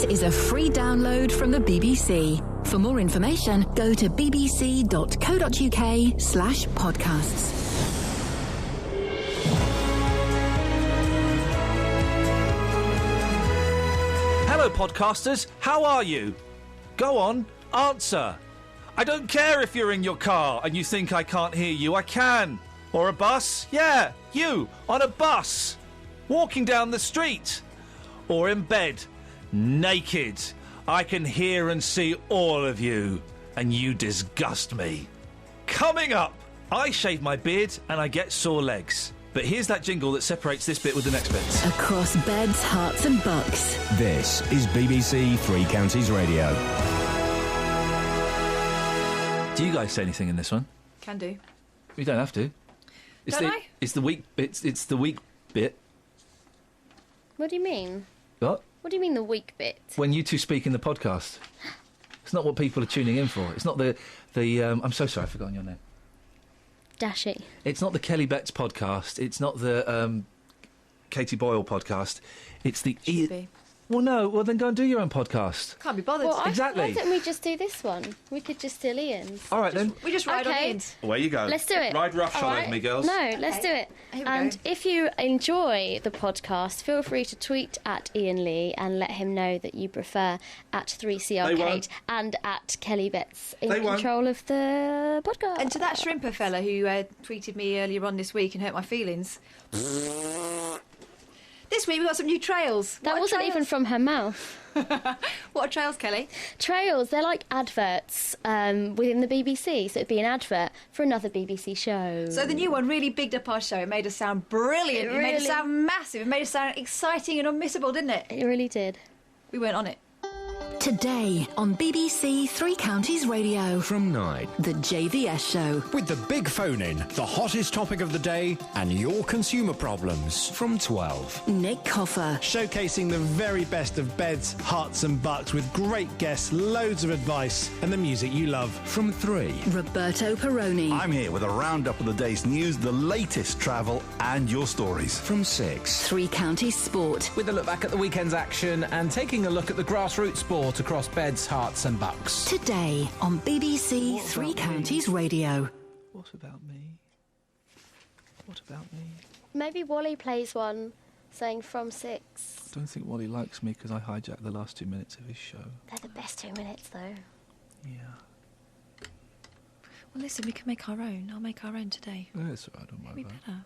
This is a free download from the BBC. For more information, go to bbc.co.uk/podcasts. Hello, podcasters. How are you? Go on, answer. I don't care if you're in your car and you think I can't hear you. I can. Or a bus. Yeah, you, on a bus. Walking down the street. Or in bed. Naked. I can hear and see all of you. And you disgust me. Coming up, I shave my beard and I get sore legs. But here's that jingle that separates this bit with the next bit. Across beds, hearts and bucks. This is BBC Three Counties Radio. Do you guys say anything in this one? Can do. You don't have to. It's the weak bit. It's the weak bit. What do you mean? What? What do you mean the weak bit? When you two speak in the podcast. It's not what people are tuning in for. It's not the I'm so sorry, I've forgotten your name. Dashy. It's not the Kelly Betts podcast. It's not the Katie Boyle podcast. It's the... Well, no. Well, then go and do your own podcast. Can't be bothered. Well, exactly. Why don't we just do this one? We could just steal Ian's. All right, then. We just ride on Ian's. Away you go. Let's do it. Ride roughshod over me, girls. No, let's do it. And if you enjoy the podcast, feel free to tweet at Ian Lee and let him know that you prefer at 3CRKate and at Kelly Betts in control of the podcast. And to that shrimper fella who tweeted me earlier on this week and hurt my feelings. This week we've got some new trails. That wasn't even from her mouth. What are trails, Kelly? Trails, they're like adverts within the BBC. So it'd be an advert for another BBC show. So the new one really bigged up our show. It made us sound brilliant. It made us sound massive. It made us sound exciting and unmissable, didn't it? It really did. We weren't on it. Today on BBC Three Counties Radio. From 9. The JVS Show. With the big phone in, the hottest topic of the day, and your consumer problems. From 12. Nick Coffer. Showcasing the very best of beds, hearts and bucks with great guests, loads of advice and the music you love. From 3. Roberto Perroni. I'm here with a roundup of the day's news, the latest travel and your stories. From 6. Three Counties Sport. With a look back at the weekend's action and taking a look at the grassroots sport across beds, hearts and bucks. Today on BBC Three Counties Radio. What about me? What about me? Maybe Wally plays one saying from 6. I don't think Wally likes me because I hijacked the last 2 minutes of his show. They're the best 2 minutes, though. Yeah. Well, listen, we can make our own. I'll make our own today. That's all right, I don't mind We that. better.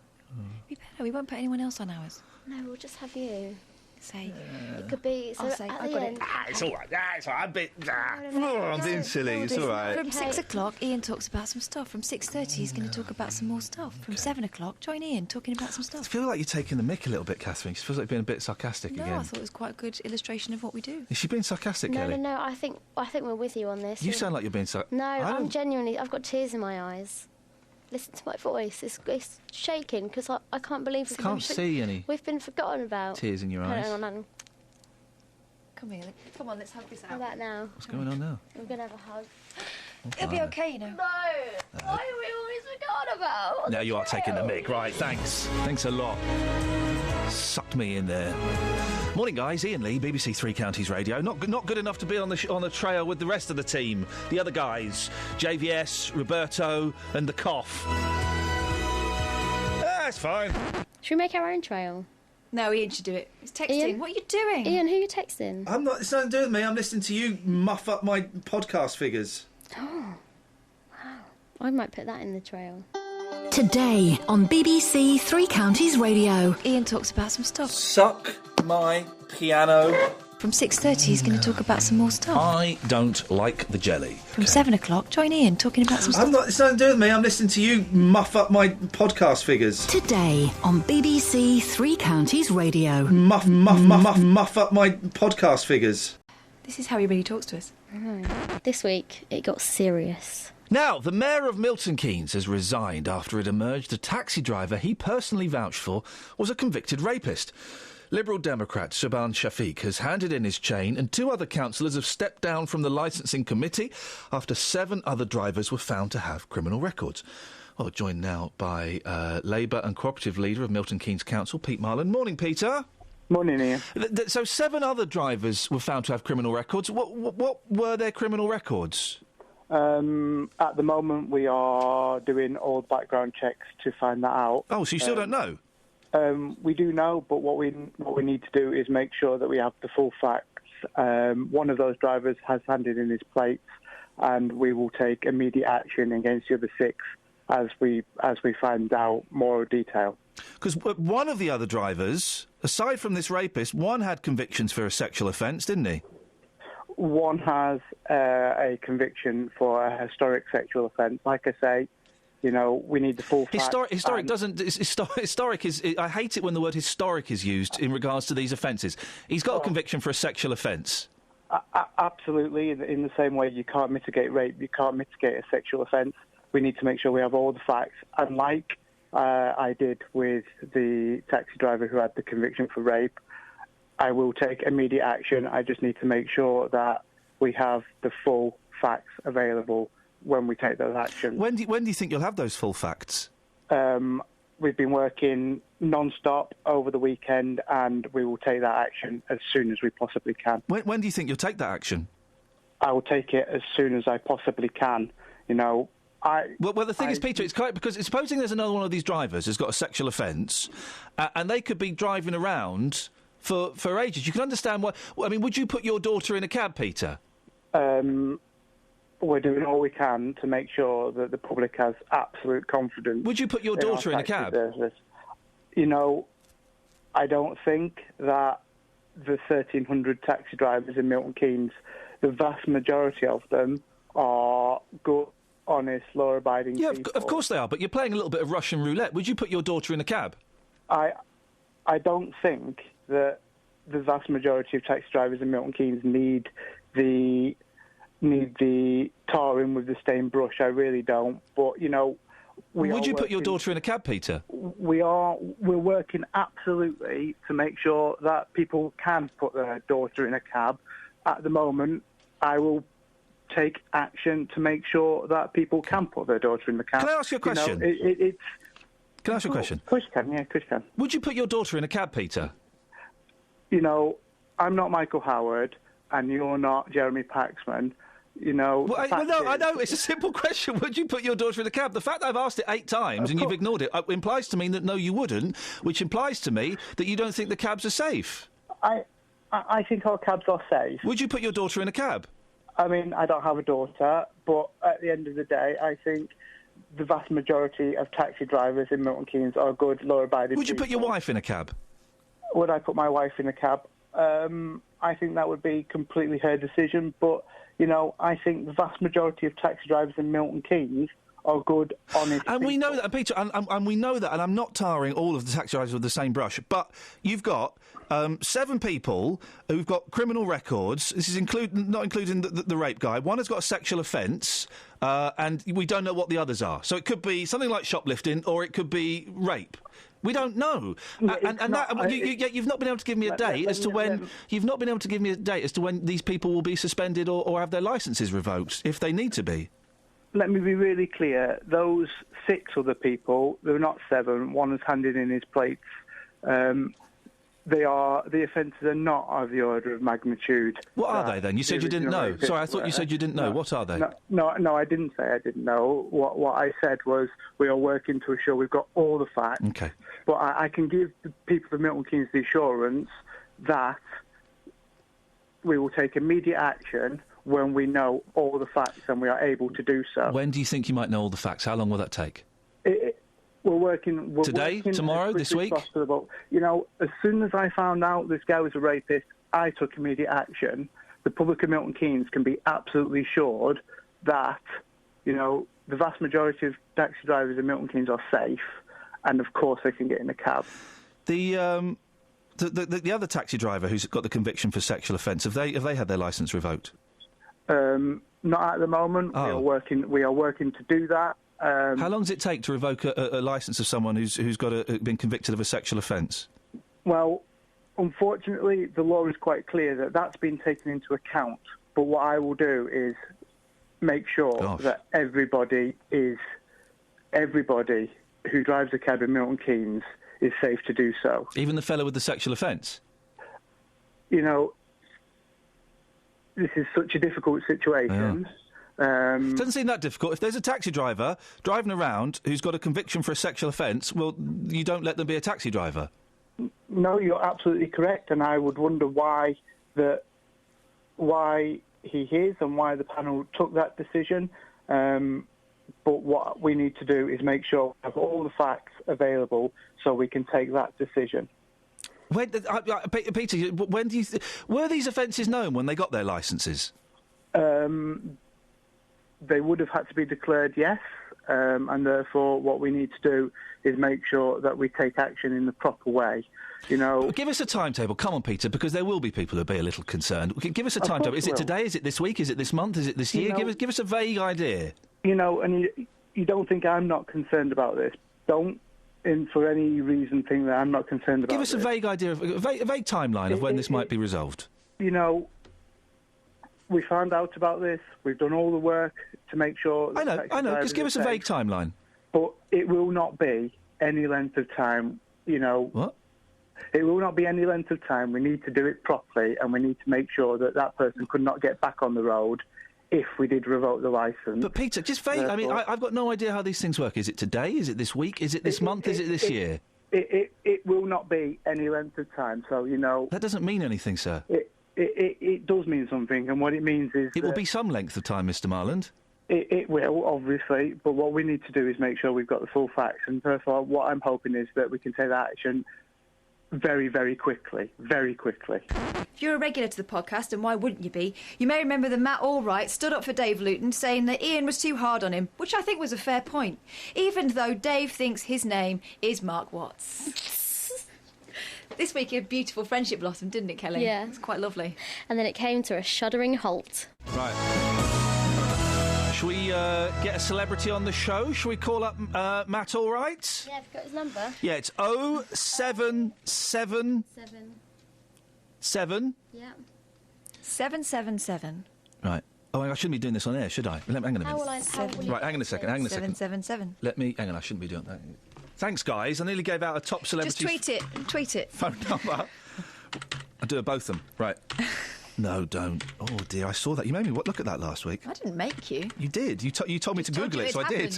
We better. We won't put anyone else on ours. No, we'll just have you. Say. It could be... So I'll say, at I've the got end... it. It's all right. It's all right. I'm a bit... I'm being silly. It's all right. From 6 o'clock, Ian talks about some stuff. From 6:30, he's going to talk about some more stuff. From 7 o'clock, join Ian talking about some I stuff. feel like you're taking the mick a little bit, Catherine. She feels like being a bit sarcastic No, again. I thought it was quite a good illustration of what we do. Is she being sarcastic, Kelly? No, I think we're with you on this. You sound like you're being sarcastic. No, I'm genuinely... I've got tears in my eyes. Listen to my voice. It's shaking because I can't believe... Can't see any We've been forgotten about. tears in your eyes. No. Come here. Come on, let's have this out. How about now? What's going on now? We're going to have a hug. It'll be okay, you know. No! Why are we always forgotten about? Now you are taking the mick, right? Thanks. Thanks a lot. Sucked me in there. Morning, guys. Ian Lee, BBC Three Counties Radio. Not good enough to be on the trail with the rest of the team. The other guys, JVS, Roberto, and the cough. That's fine. Should we make our own trail? No, Ian should do it. He's texting. Ian? What are you doing? Ian, who are you texting? I'm not. It's nothing to do with me. I'm listening to you muff up my podcast figures. Oh, wow. I might put that in the trail. Today on BBC Three Counties Radio. Ian talks about some stuff. Suck my piano. From 6:30, he's going to talk about some more stuff. I don't like the jelly. From 7 o'clock, join Ian talking about some stuff. I'm not. It's nothing to do with me. I'm listening to you muff up my podcast figures. Today on BBC Three Counties Radio. Muff up my podcast figures. This is how he really talks to us. This week, it got serious. Now, the mayor of Milton Keynes has resigned after it emerged a taxi driver he personally vouched for was a convicted rapist. Liberal Democrat Shaban Shafiq has handed in his chain, and 2 other councillors have stepped down from the licensing committee after 7 other drivers were found to have criminal records. Well, joined now by Labour and Cooperative Leader of Milton Keynes Council, Pete Marland. Morning, Peter. Morning, Ian. So 7 other drivers were found to have criminal records. What were their criminal records? At the moment, we are doing all background checks to find that out. Oh, so you still don't know? We do know, but what we need to do is make sure that we have the full facts. One of those drivers has handed in his plates, and we will take immediate action against the other 6 as we find out more detail. Because one of the other drivers, aside from this rapist, one had convictions for a sexual offence, didn't he? One has a conviction for a historic sexual offence. Like I say, you know, we need the full facts. Historic is... I hate it when the word historic is used in regards to these offences. He's got a conviction for a sexual offence. Absolutely. In the same way you can't mitigate rape, you can't mitigate a sexual offence. We need to make sure we have all the facts. And like I did with the taxi driver who had the conviction for rape, I will take immediate action. I just need to make sure that we have the full facts available when we take those actions. When do you think you'll have those full facts? We've been working non-stop over the weekend, and we will take that action as soon as we possibly can. When do you think you'll take that action? I will take it as soon as I possibly can. You know, Well, the thing is, Peter, it's quite because supposing there's another one of these drivers who's got a sexual offence, and they could be driving around for ages. You can understand why. I mean, would you put your daughter in a cab, Peter? We're doing all we can to make sure that the public has absolute confidence. Would you put your daughter in a cab? You know, I don't think that the 1,300 taxi drivers in Milton Keynes, the vast majority of them are good, honest, law-abiding people. Yeah, of course they are, but you're playing a little bit of Russian roulette. Would you put your daughter in a cab? I don't think that the vast majority of taxi drivers in Milton Keynes need the tarring with the stained brush. I really don't. But, you know... Would you put your daughter in a cab, Peter? We're working absolutely to make sure that people can put their daughter in a cab. At the moment, I will take action to make sure that people can put their daughter in the cab. Can I ask you a question? You know, Can I ask you a question? Of course you can, yeah, of course you can. Would you put your daughter in a cab, Peter? You know, I'm not Michael Howard, and you're not Jeremy Paxman. You know... I know, it's a simple question. Would you put your daughter in a cab? The fact that I've asked it 8 times and you've ignored it implies to me that no, you wouldn't, which implies to me that you don't think the cabs are safe. I think our cabs are safe. Would you put your daughter in a cab? I mean, I don't have a daughter, but at the end of the day, I think the vast majority of taxi drivers in Milton Keynes are good, law-abiding people. Would you put your wife in a cab? Would I put my wife in a cab? I think that would be completely her decision, but... You know, I think the vast majority of taxi drivers in Milton Keynes are good, honest And people. we know that, Peter, and we know that, and I'm not tarring all of the taxi drivers with the same brush, but you've got 7 people who've got criminal records. This is not including the rape guy. One has got a sexual offence, and we don't know what the others are. So it could be something like shoplifting, or it could be rape. We don't know, you've not been able to give me a date as to when. You've not been able to give me a date as to when these people will be suspended or have their licences revoked if they need to be. Let me be really clear. Those 6 other people, they're not 7. One has handed in his plates. The offences are not of the order of magnitude. What are they then? You said you didn't know. Sorry, I thought you said you didn't know. What are they? No, I didn't say I didn't know. What I said was we are working to assure we've got all the facts. Okay. But I can give the people of Milton Keynes the assurance that we will take immediate action when we know all the facts and we are able to do so. When do you think you might know all the facts? How long will that take? We're working... Today? Tomorrow? This week? Possible. You know, as soon as I found out this guy was a rapist, I took immediate action. The public of Milton Keynes can be absolutely assured that, you know, the vast majority of taxi drivers in Milton Keynes are safe, and of course they can get in a cab. The other taxi driver who's got the conviction for sexual offence, have they had their licence revoked? Not at the moment. Oh. We are working to do that. How long does it take to revoke a licence of someone who's been convicted of a sexual offence? Well, unfortunately, the law is quite clear that that's been taken into account. But what I will do is make sure that everybody who drives a cab in Milton Keynes is safe to do so. Even the fellow with the sexual offence? this is such a difficult situation. Yeah. It doesn't seem that difficult. If there's a taxi driver driving around who's got a conviction for a sexual offence, well, you don't let them be a taxi driver. No, you're absolutely correct, and I would wonder why he is and why the panel took that decision. But what we need to do is make sure we have all the facts available so we can take that decision. Peter, when do you were these offences known when they got their licences? They would have had to be declared, yes, and therefore what we need to do is make sure that we take action in the proper way. Give us a timetable. Come on, Peter, because there will be people who'll be a little concerned. Give us a timetable. Is it today? Is it this week? Is it this month? Is it this year? Give us a vague idea. And you don't think I'm not concerned about this. Don't, for any reason, think that I'm not concerned about this. Give us a vague idea, a vague timeline of when this might be resolved. We found out about this. We've done all the work to make sure... I know. Just give us a vague timeline. But it will not be any length of time, What? It will not be any length of time. We need to do it properly, and we need to make sure that person could not get back on the road if we did revoke the licence. But, Peter, just vague... I've got no idea how these things work. Is it today? Is it this week? Is it this month? Is it this year? It will not be any length of time, so, That doesn't mean anything, sir. It does mean something, and what it means is... It will be some length of time, Mr. Marland. It will, obviously, but what we need to do is make sure we've got the full facts, and therefore what I'm hoping is that we can take that action very, very quickly. Very quickly. If you're a regular to the podcast, and why wouldn't you be, you may remember that Matt Allwright stood up for Dave Luton, saying that Iain was too hard on him, which I think was a fair point, even though Dave thinks his name is Mark Watts. This week a beautiful friendship blossomed, didn't it, Kelly? Yeah. It's quite lovely. And then it came to a shuddering halt. Right. Shall we get a celebrity on the show? Shall we call up Matt Allwright? Yeah, I've got his number. Yeah, it's 077... 7? Yeah. 777. Right. Oh, I shouldn't be doing this on air, should I? Hang on a minute. Right, hang on a second. 777. Hang on, I shouldn't be doing that. Thanks, guys. I nearly gave out a top celebrity... Just tweet it. Phone number. I'll do both of them. Right. No, don't. Oh, dear, I saw that. You made me look at that last week. I didn't make you. You did. You told me to Google it, so I did.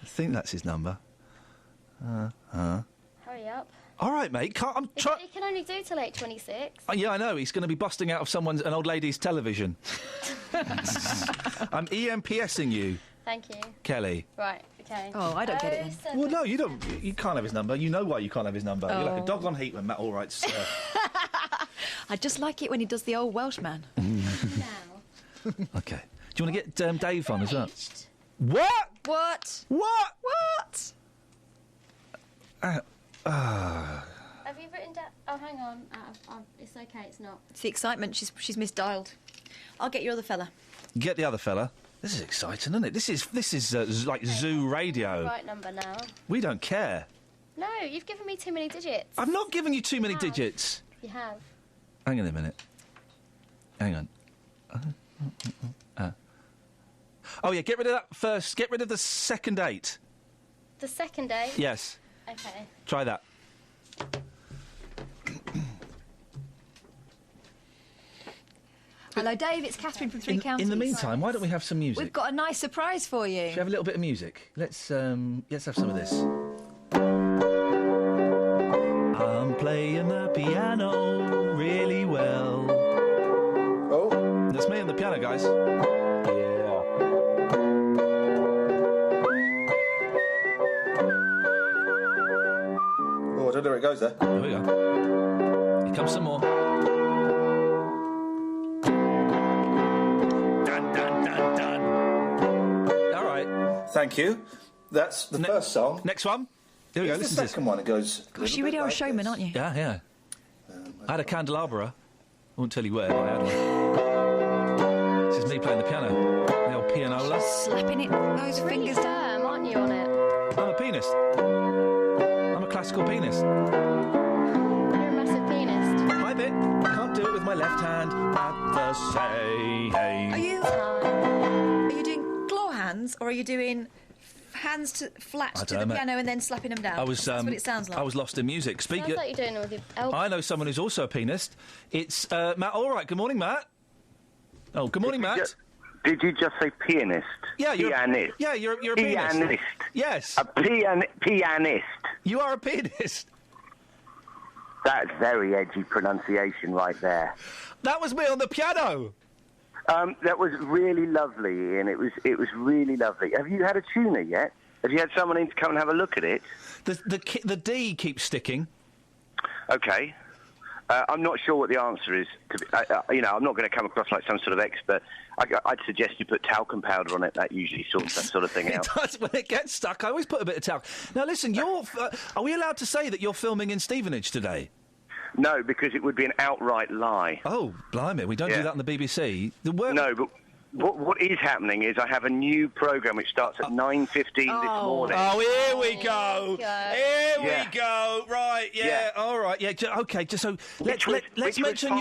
I think that's his number. Hurry up. All right, mate. He can only do till 8:26. Yeah, I know. He's going to be busting out of an old lady's television. I'm EMPSing you. Thank you. Kelly. Right, okay. Oh, I don't get it then. Well, no, you don't. You can't have his number. You know why you can't have his number. You're like a dog on heat when Matt Allwright's... I just like it when he does the old Welshman. Now. OK. Do you want to get Dave on as well? What? Have you written down... Oh, hang on. It's OK, it's not. It's the excitement. She's misdialed. I'll get your other fella. Get the other fella. This is exciting, isn't it? This is like zoo radio. Right number now. We don't care. No, you've given me too many digits. I've not given you too many digits. You have. Hang on a minute. Hang on. Oh, yeah, get rid of that first. Get rid of the second 8. The second 8? Yes. OK. Try that. Hello, Dave. It's Catherine from Three Counties. In the meantime, why don't we have some music? We've got a nice surprise for you. Should we have a little bit of music? Let's have some of this. I'm playing the piano really well. Oh? That's me on the piano, guys. Yeah. Oh, I don't know where it goes there. There we go. Here comes some more. Thank you. That's the first song. Next one. Here we go. This is the second one. It goes... Gosh, you really are a showman, aren't you? Yeah. I had a candelabra. I won't tell you where, but I had one. This is me playing the piano. The old pianola. Slapping those fingers down. Aren't you on it? I'm a pianist. I'm a classical pianist. You're a massive pianist. Hi, bit. Can't do it with my left hand at the same. Are you doing claw hands or are you doing hands flat to the piano and then slapping them down? That's what it sounds like. I was lost in music. Sounds like you're doing it with your elbow. I know someone who's also a pianist. It's Matt Allwright. Good morning, Matt. Oh, good morning, Matt. Did you just say pianist? Yeah, pianist. You're a pianist. Pianist. Yes. A pianist. You are a pianist. That's very edgy pronunciation right there. That was me on the piano. That was really lovely, Ian. It was really lovely. Have you had a tuner yet? Have you had someone in to come and have a look at it? The D keeps sticking. Okay. I'm not sure what the answer is. I'm not going to come across like some sort of expert. I'd suggest you put talcum powder on it. That usually sorts that sort of thing out. It does. When it gets stuck, I always put a bit of talcum. Now, listen, are we allowed to say that you're filming in Stevenage today? No, because it would be an outright lie. Oh, blimey, we don't do that on the BBC. No, but what is happening is I have a new programme which starts at 9:15 this morning. Oh, here we go. Here we go. Right, all right, okay, just so... Let's mention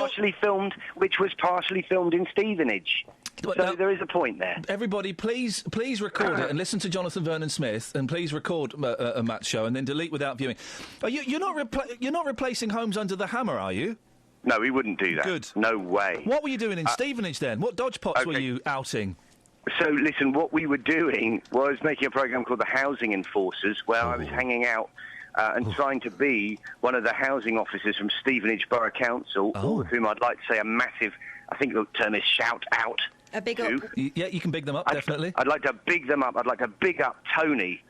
which was partially filmed in Stevenage. So now, there is a point there. Everybody, please record it and listen to Jonathan Vernon Smith, and please record a Matt show and then delete without viewing. You're not replacing Homes Under the Hammer, are you? No, we wouldn't do that. Good. No way. What were you doing in Stevenage then? What dodgepots were you outing? So, listen, what we were doing was making a programme called The Housing Enforcers, where I was hanging out and trying to be one of the housing officers from Stevenage Borough Council, all of whom I'd like to say a massive, I think the term is shout out. A big up. Yeah, you can big them up, definitely. I'd like to big them up. I'd like to big up Tony,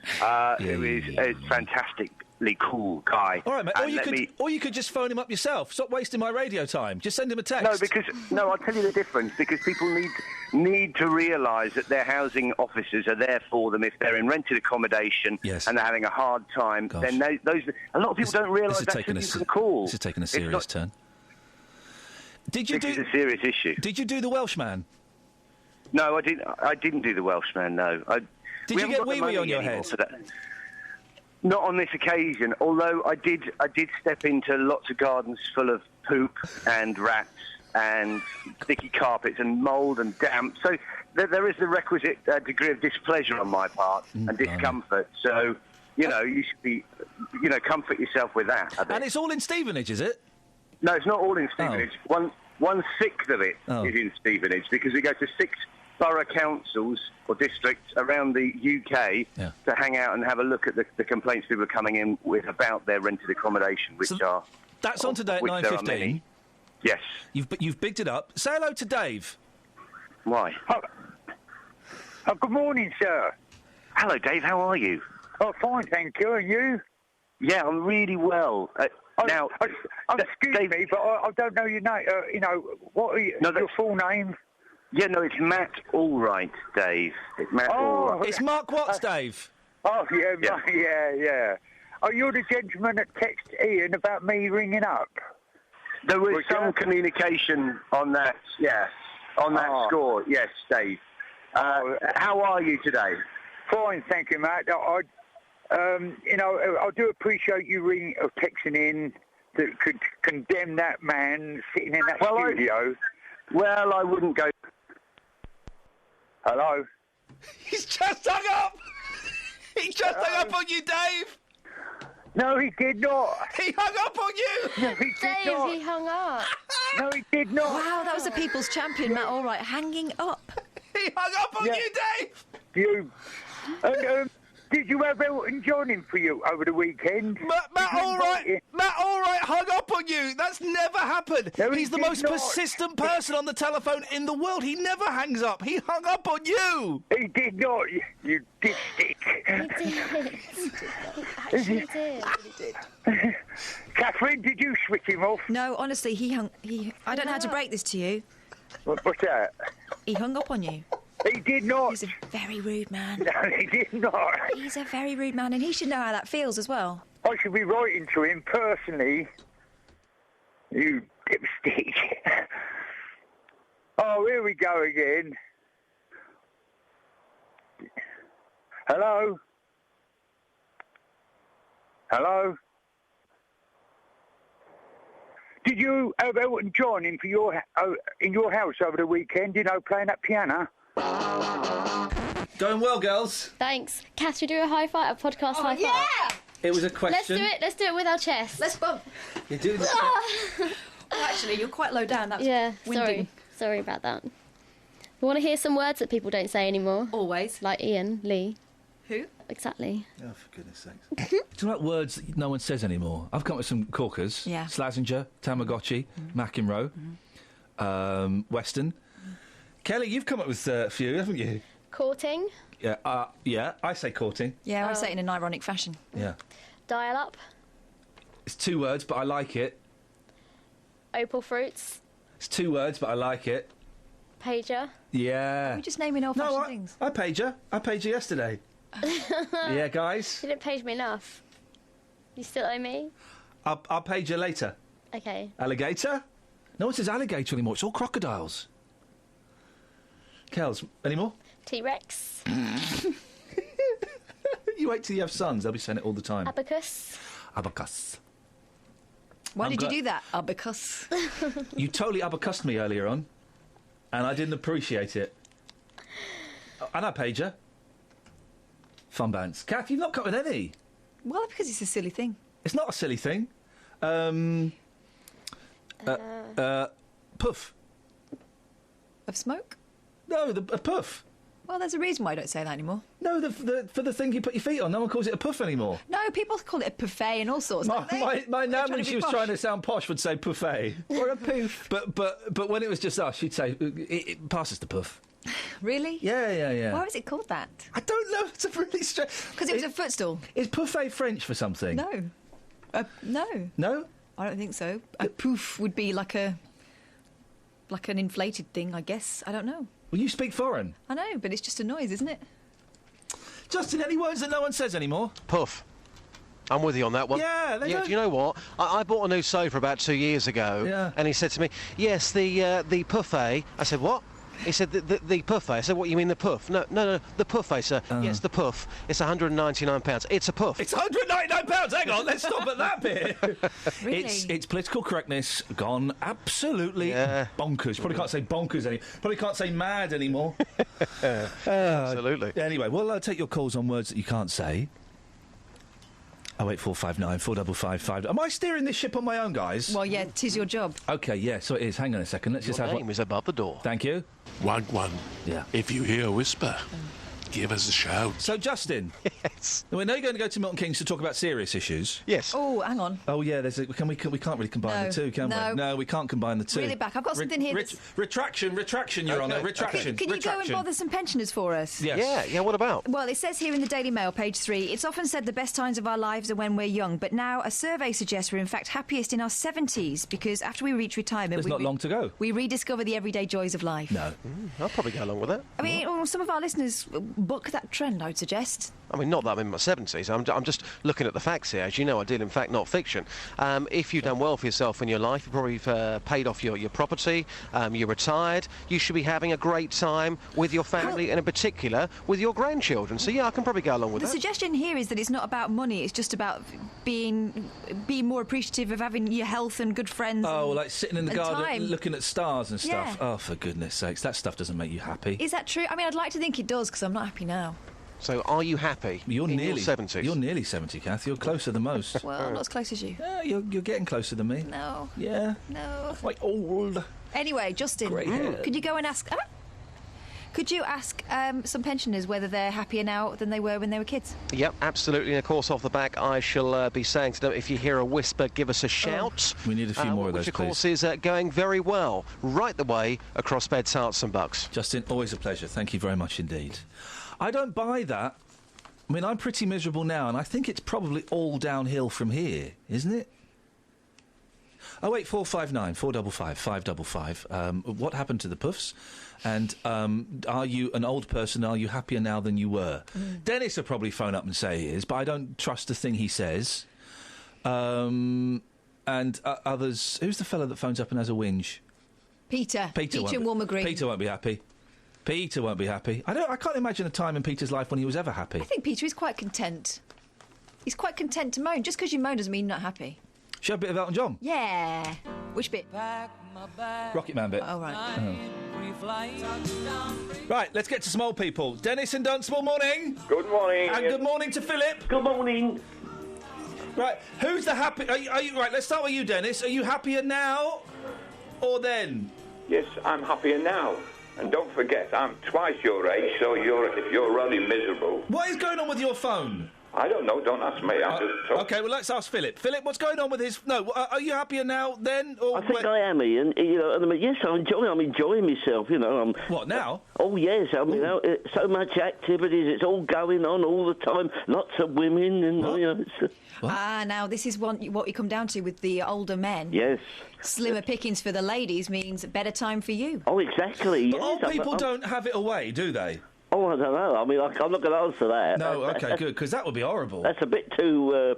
who is a fantastically cool guy. All right, mate. Or you could just phone him up yourself. Stop wasting my radio time. Just send him a text. No, I'll tell you the difference. Because people need to realise that their housing officers are there for them if they're in rented accommodation and they're having a hard time. Gosh. Then a lot of people don't realise that's who you can call. This is taking a serious turn. This is a serious issue. Did you do the Welshman? No, I didn't do the Welshman. No. Did you get wee-wee on your head? Not on this occasion. Although I did step into lots of gardens full of poop and rats and sticky carpets and mould and damp. So there is the requisite degree of displeasure on my part and discomfort. So you should be comfort yourself with that a bit. And it's all in Stevenage, is it? No, it's not all in Stevenage. 1/6 of it is in Stevenage because we go to 6 borough councils or districts around the UK to hang out and have a look at the complaints people are coming in with about their rented accommodation, That's on today at 9:15. Yes. You've bigged it up. Say hello to Dave. Why? Oh, good morning, sir. Hello, Dave. How are you? Oh, fine, thank you. And you? Yeah, I'm really well. Now, excuse me, but I don't know your name. What are your full name? Yeah, no, it's Matt Allwright, Dave. It's Matt Allwright. It's Mark Watts, Dave. Oh, yeah. Oh, you're the gentleman that texted Ian about me ringing up. There was some communication on that, on that score. Yes, Dave. How are you today? Fine, thank you, Matt. I do appreciate you ringing or texting in that could condemn that man sitting in that studio. Well, I wouldn't go... Hello? He's just hung up! He just hung up on you, Dave! No, he did not. He hung up on you! No, he did not. He hung up. No, he did not. Wow, that was the people's champion, Matt Allwright, hanging up. He hung up on you, Dave! Did you have Elton John in for you over the weekend? Matt Allwright hung up on you. That's never happened. No, He's the most persistent person on the telephone in the world. He never hangs up. He hung up on you. He did not. You dipstick. He did. Catherine, did you switch him off? No, honestly, I don't know how to break this to you. What's that? He hung up on you. He did not. He's a very rude man. No, he did not. He's a very rude man, and he should know how that feels as well. I should be writing to him personally. You dipstick. Oh, here we go again. Hello? Hello? Did you have Elton John in your house over the weekend, playing that piano? Going well, girls. Thanks. Kath, should we do a high five, a podcast high five? Yeah! It was a question. Let's do it. Let's do it with our chest. Let's bump. You do this. Oh, actually, you're quite low down. That's winding. Sorry about that. You want to hear some words that people don't say anymore? Always. Like Ian, Lee. Who? Exactly. Oh, for goodness sakes. Do you like words that no one says anymore? I've come up with some corkers. Yeah. Slazenger, Tamagotchi, McEnroe, Western. Kelly, you've come up with a few, haven't you? Courting. Yeah, I say courting. Yeah, I say it in an ironic fashion. Yeah. Dial up. It's 2 words, but I like it. Opal fruits. It's 2 words, but I like it. Pager. Yeah. Are we just naming old-fashioned things? I paid you. I paid you yesterday. Yeah, guys. You didn't page me enough. You still owe me? I'll page you later. Okay. Alligator? No one says alligator anymore. It's all crocodiles. Kels, any more? T-Rex. You wait till you have sons. They'll be saying it all the time. Abacus. Abacus. Why did you do that? Abacus. You totally abacussed me earlier on, and I didn't appreciate it. And I paid you. Fun bands. Kath, you've not got with any. Well, because it's a silly thing. It's not a silly thing. Puff. Of smoke? No, a puff. Well, there's a reason why I don't say that anymore. No, for the thing you put your feet on. No one calls it a puff anymore. No, people call it a buffet and all sorts. My nan, when she was trying to sound posh, would say buffet. Or a poof. But when it was just us, she'd say, it passes the puff. Really? Yeah. Why was it called that? I don't know. It's a really strange... Because it was a footstool. Is buffet French for something? No. No. No? I don't think so. A poof would be like an inflated thing, I guess. I don't know. Well, you speak foreign. I know, but it's just a noise, isn't it? Justin, any words that no one says anymore? Puff. I'm with you on that one. Yeah, do you know what? I bought a new sofa about 2 years ago, and he said to me, yes, the buffet. I said, what? He said, the buffet. I said, what, you mean the puff? No, the buffet, sir. Yes, the puff. It's £199. It's a puff. It's £199? Hang on, let's stop at that bit. Really? It's political correctness gone absolutely bonkers. Probably can't say bonkers anymore. Probably can't say mad anymore. Absolutely. Anyway, well, I'll take your calls on words that you can't say. 08459 455. Am I steering this ship on my own, guys? Well, yeah, 'tis your job. OK, yeah, so it is. Hang on a second. Let's just have... Your name is above the door. Thank you. One. Yeah. If you hear a whisper, give us a shout. So, Justin. Yes. We know you're going to go to Milton Keynes to talk about serious issues. Yes. Oh, hang on. Oh, yeah, we can't really combine the two, can we? No, we can't combine the two. Reel it back. I've got something here that's... Retraction, Your Honour, retraction. Can you go and bother some pensioners for us? Yes. Yeah, what about? Well, it says here in the Daily Mail, page 3, it's often said the best times of our lives are when we're young, but now a survey suggests we're in fact happiest in our 70s, because after we reach retirement... There's not long to go. We rediscover the everyday joys of life. No. I'll probably go along with that. I mean, some of our listeners buck that trend, I would suggest. I mean, not that I'm in my 70s. I'm just looking at the facts here. As you know, I deal in fact, not fiction. If you've done well for yourself in your life, you probably paid off your property, you're retired, you should be having a great time with your family, and in particular, with your grandchildren. So, yeah, I can probably go along with that. The suggestion here is that it's not about money, it's just about being more appreciative of having your health and good friends. Oh, like sitting in the garden time. looking at stars and stuff. Yeah. Oh, for goodness sakes, that stuff doesn't make you happy. Is that true? I mean, I'd like to think it does, because I'm not happy now. So, are you happy you're in nearly, your 70s? You're nearly 70, Kath. You're closer than most. Well, not as close as you. Yeah, you're getting closer than me. No. Yeah. No. Quite old. Anyway, Justin, could you go and ask... Could you ask some pensioners whether they're happier now than they were when they were kids? Yep, absolutely. And, of course, off the back, I shall be saying to them, if you hear a whisper, give us a shout. We need a few more of those, which, of course, is going very well, right the way across Beds, Herts and Bucks. Justin, always a pleasure. Thank you very much indeed. I don't buy that. I mean, I'm pretty miserable now, and I think it's probably all downhill from here, isn't it? 08459 455 555. What happened to the puffs? And are you an old person? Are you happier now than you were? Dennis will probably phone up and say he is, but I don't trust a thing he says. And others... Who's the fella that phones up and has a whinge? Peter and Warm Green. Peter won't be happy. Peter won't be happy. I can't imagine a time in Peter's life when he was ever happy. I think Peter is quite content. He's quite content to moan. Just because you moan doesn't mean you're not happy. Should I have a bit of Elton John? Yeah. Which bit? Rocket Man bit. Oh, right. Right, let's get to small people. Dennis in Dunstable, morning. Good morning. And good morning to Philip. Good morning. Right, who's the happy... Are you right, let's start with you, Dennis. Are you happier now or then? Yes, I'm happier now. And don't forget, I'm twice your age, so if you're really miserable... What is going on with your phone? I don't know, don't ask me. OK, well, let's ask Philip. Philip, what's going on with his... No, are you happier now then? Or I think I am, Ian. You know, and yes, I'm enjoying myself, you know. What, now? Oh, yes, I mean, so much activities, it's all going on all the time, lots of women, and, you know... now this is what you come down to with the older men. Yes. Slimmer pickings for the ladies means better time for you. Oh, exactly. But old people don't have it away, do they? Oh, I don't know. I mean, I'm not going to answer that. No, OK, good, because that would be horrible. That's a bit too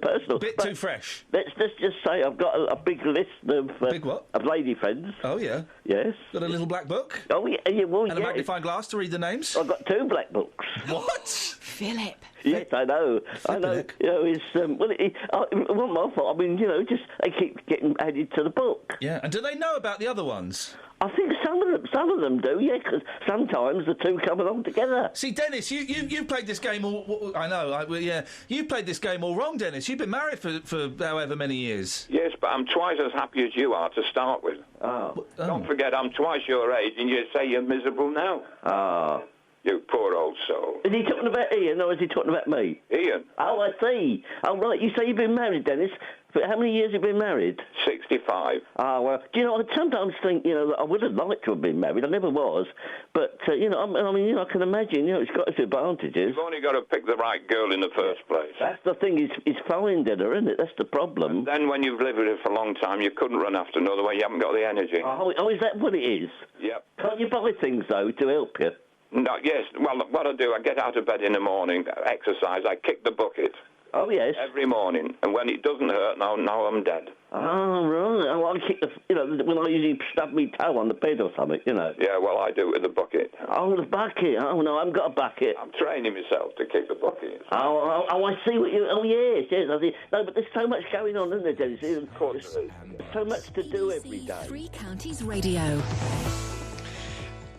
personal. Bit too fresh. Let's just say I've got a big list of... big what? Of lady friends. Oh, yeah? Yes. Got a little black book? Oh, yeah, well, and a magnifying glass to read the names? I've got 2 black books. What? Philip. Yes, I know. I know. You know, it's it wasn't my fault. I mean, you know, just they keep getting added to the book. Yeah, and do they know about the other ones? I think some of them do. Yeah, because sometimes the two come along together. See, Dennis, you played this game all. I know. Yeah, you played this game all wrong, Dennis. You've been married for however many years. Yes, but I'm twice as happy as you are to start with. Oh. Don't forget, I'm twice your age, and you say you're miserable now. Ah. You poor old soul. Is he talking about Ian, or is he talking about me? Ian. Oh, I see. Oh, right. You say you've been married, Dennis. For how many years have you been married? 65. Ah, well, do you know, I sometimes think, you know, that I would have liked to have been married. I never was. But, you know, I mean, you know, I can imagine, you know, it's got its advantages. You've only got to pick the right girl in the first place. That's the thing, is finding her, isn't it? That's the problem. And then when you've lived with her for a long time, you couldn't run after another one. You haven't got the energy. Oh, is that what it is? Yep. Can't you buy things, though, to help you? No, yes. Well, what I do, I get out of bed in the morning, exercise, I kick the bucket. Oh, yes. Every morning. And when it doesn't hurt, now I'm dead. Oh, right. Oh, I kick you know, when I usually stub my toe on the bed or something, you know. Yeah, well, I do it with the bucket. Oh, the bucket. Oh, no, I haven't got a bucket. I'm training myself to kick the bucket. Oh, I see what you... Oh, yes. I see. No, but there's so much going on, isn't there, Dennis? Of course there is. There's so much to do every day. Three Counties Radio.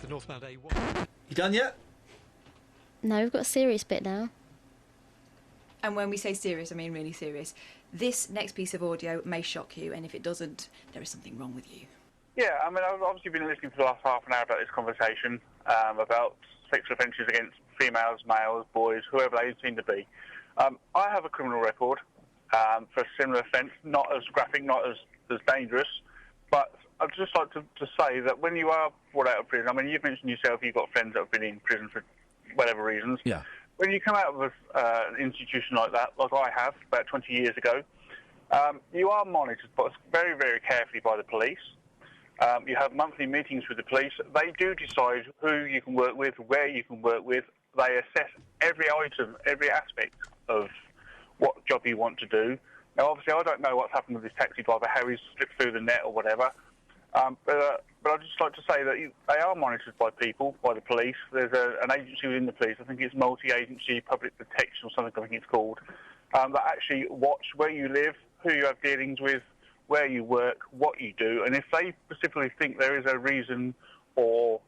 The northbound A1. You done yet? No, we've got a serious bit now. And when we say serious, I mean really serious. This next piece of audio may shock you, and if it doesn't, there is something wrong with you. Yeah, I mean, I've obviously been listening for the last half an hour about this conversation about sexual offences against females, males, boys, whoever they seem to be. I have a criminal record for a similar offence, not as graphic, not as dangerous, but I'd just like to say that when you are brought out of prison, I mean, you've mentioned yourself you've got friends that have been in prison for whatever reasons. Yeah. When you come out of an institution like that, like I have about 20 years ago, you are monitored very, very carefully by the police. You have monthly meetings with the police. They do decide who you can work with, where you can work with. They assess every item, every aspect of what job you want to do. Now, obviously, I don't know what's happened with this taxi driver, how he's slipped through the net or whatever. But I'd just like to say that they are monitored by people, by the police. There's an agency within the police, I think it's Multi-Agency Public Protection or something I think it's called, that actually watch where you live, who you have dealings with, where you work, what you do. And if they specifically think there is a reason or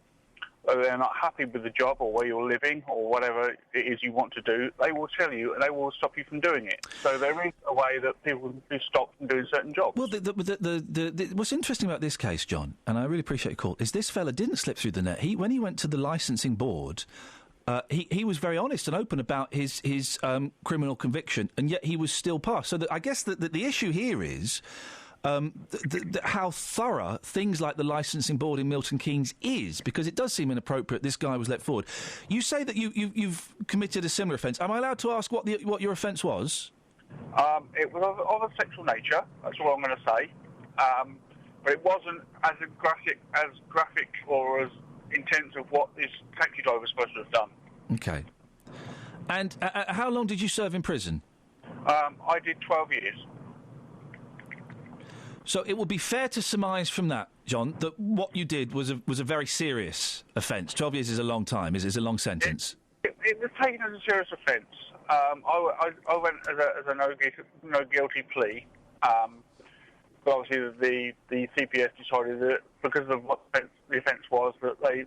they're not happy with the job or where you're living or whatever it is you want to do, they will tell you and they will stop you from doing it. So there is a way that people can be stopped from doing certain jobs. Well, what's interesting about this case, John, and I really appreciate your call, is this fella didn't slip through the net. When he went to the licensing board, he was very honest and open about his criminal conviction, and yet he was still passed. So I guess that the issue here is how thorough things like the licensing board in Milton Keynes is, because it does seem inappropriate this guy was let forward. You say that you've committed a similar offence. Am I allowed to ask what your offence was? It was of a sexual nature, that's all I'm going to say. But it wasn't as graphic or as intense of what this taxi driver was supposed to have done. Okay. And how long did you serve in prison? I did 12 years. So it would be fair to surmise from that, John, that what you did was a very serious offence. 12 years is a long time, is a long sentence. It was taken as a serious offence. I went as a no guilty plea, but obviously the CPS decided that because of what the offence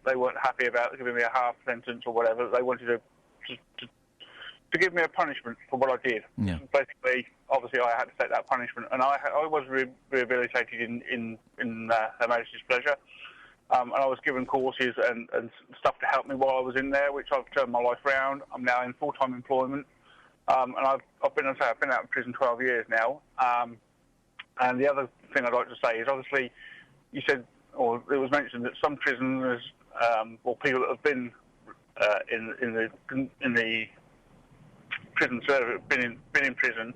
they weren't happy about giving me a half sentence or whatever. They wanted to give me a punishment for what I did. Yeah. Basically, obviously, I had to take that punishment, and I was rehabilitated in Her Majesty's pleasure, and I was given courses and stuff to help me while I was in there, which I've turned my life around. I'm now in full-time employment, and I've been out of prison 12 years now. And the other thing I'd like to say is, obviously, you said, or it was mentioned, that some prisoners, or people that have been in the prison service, been in prison,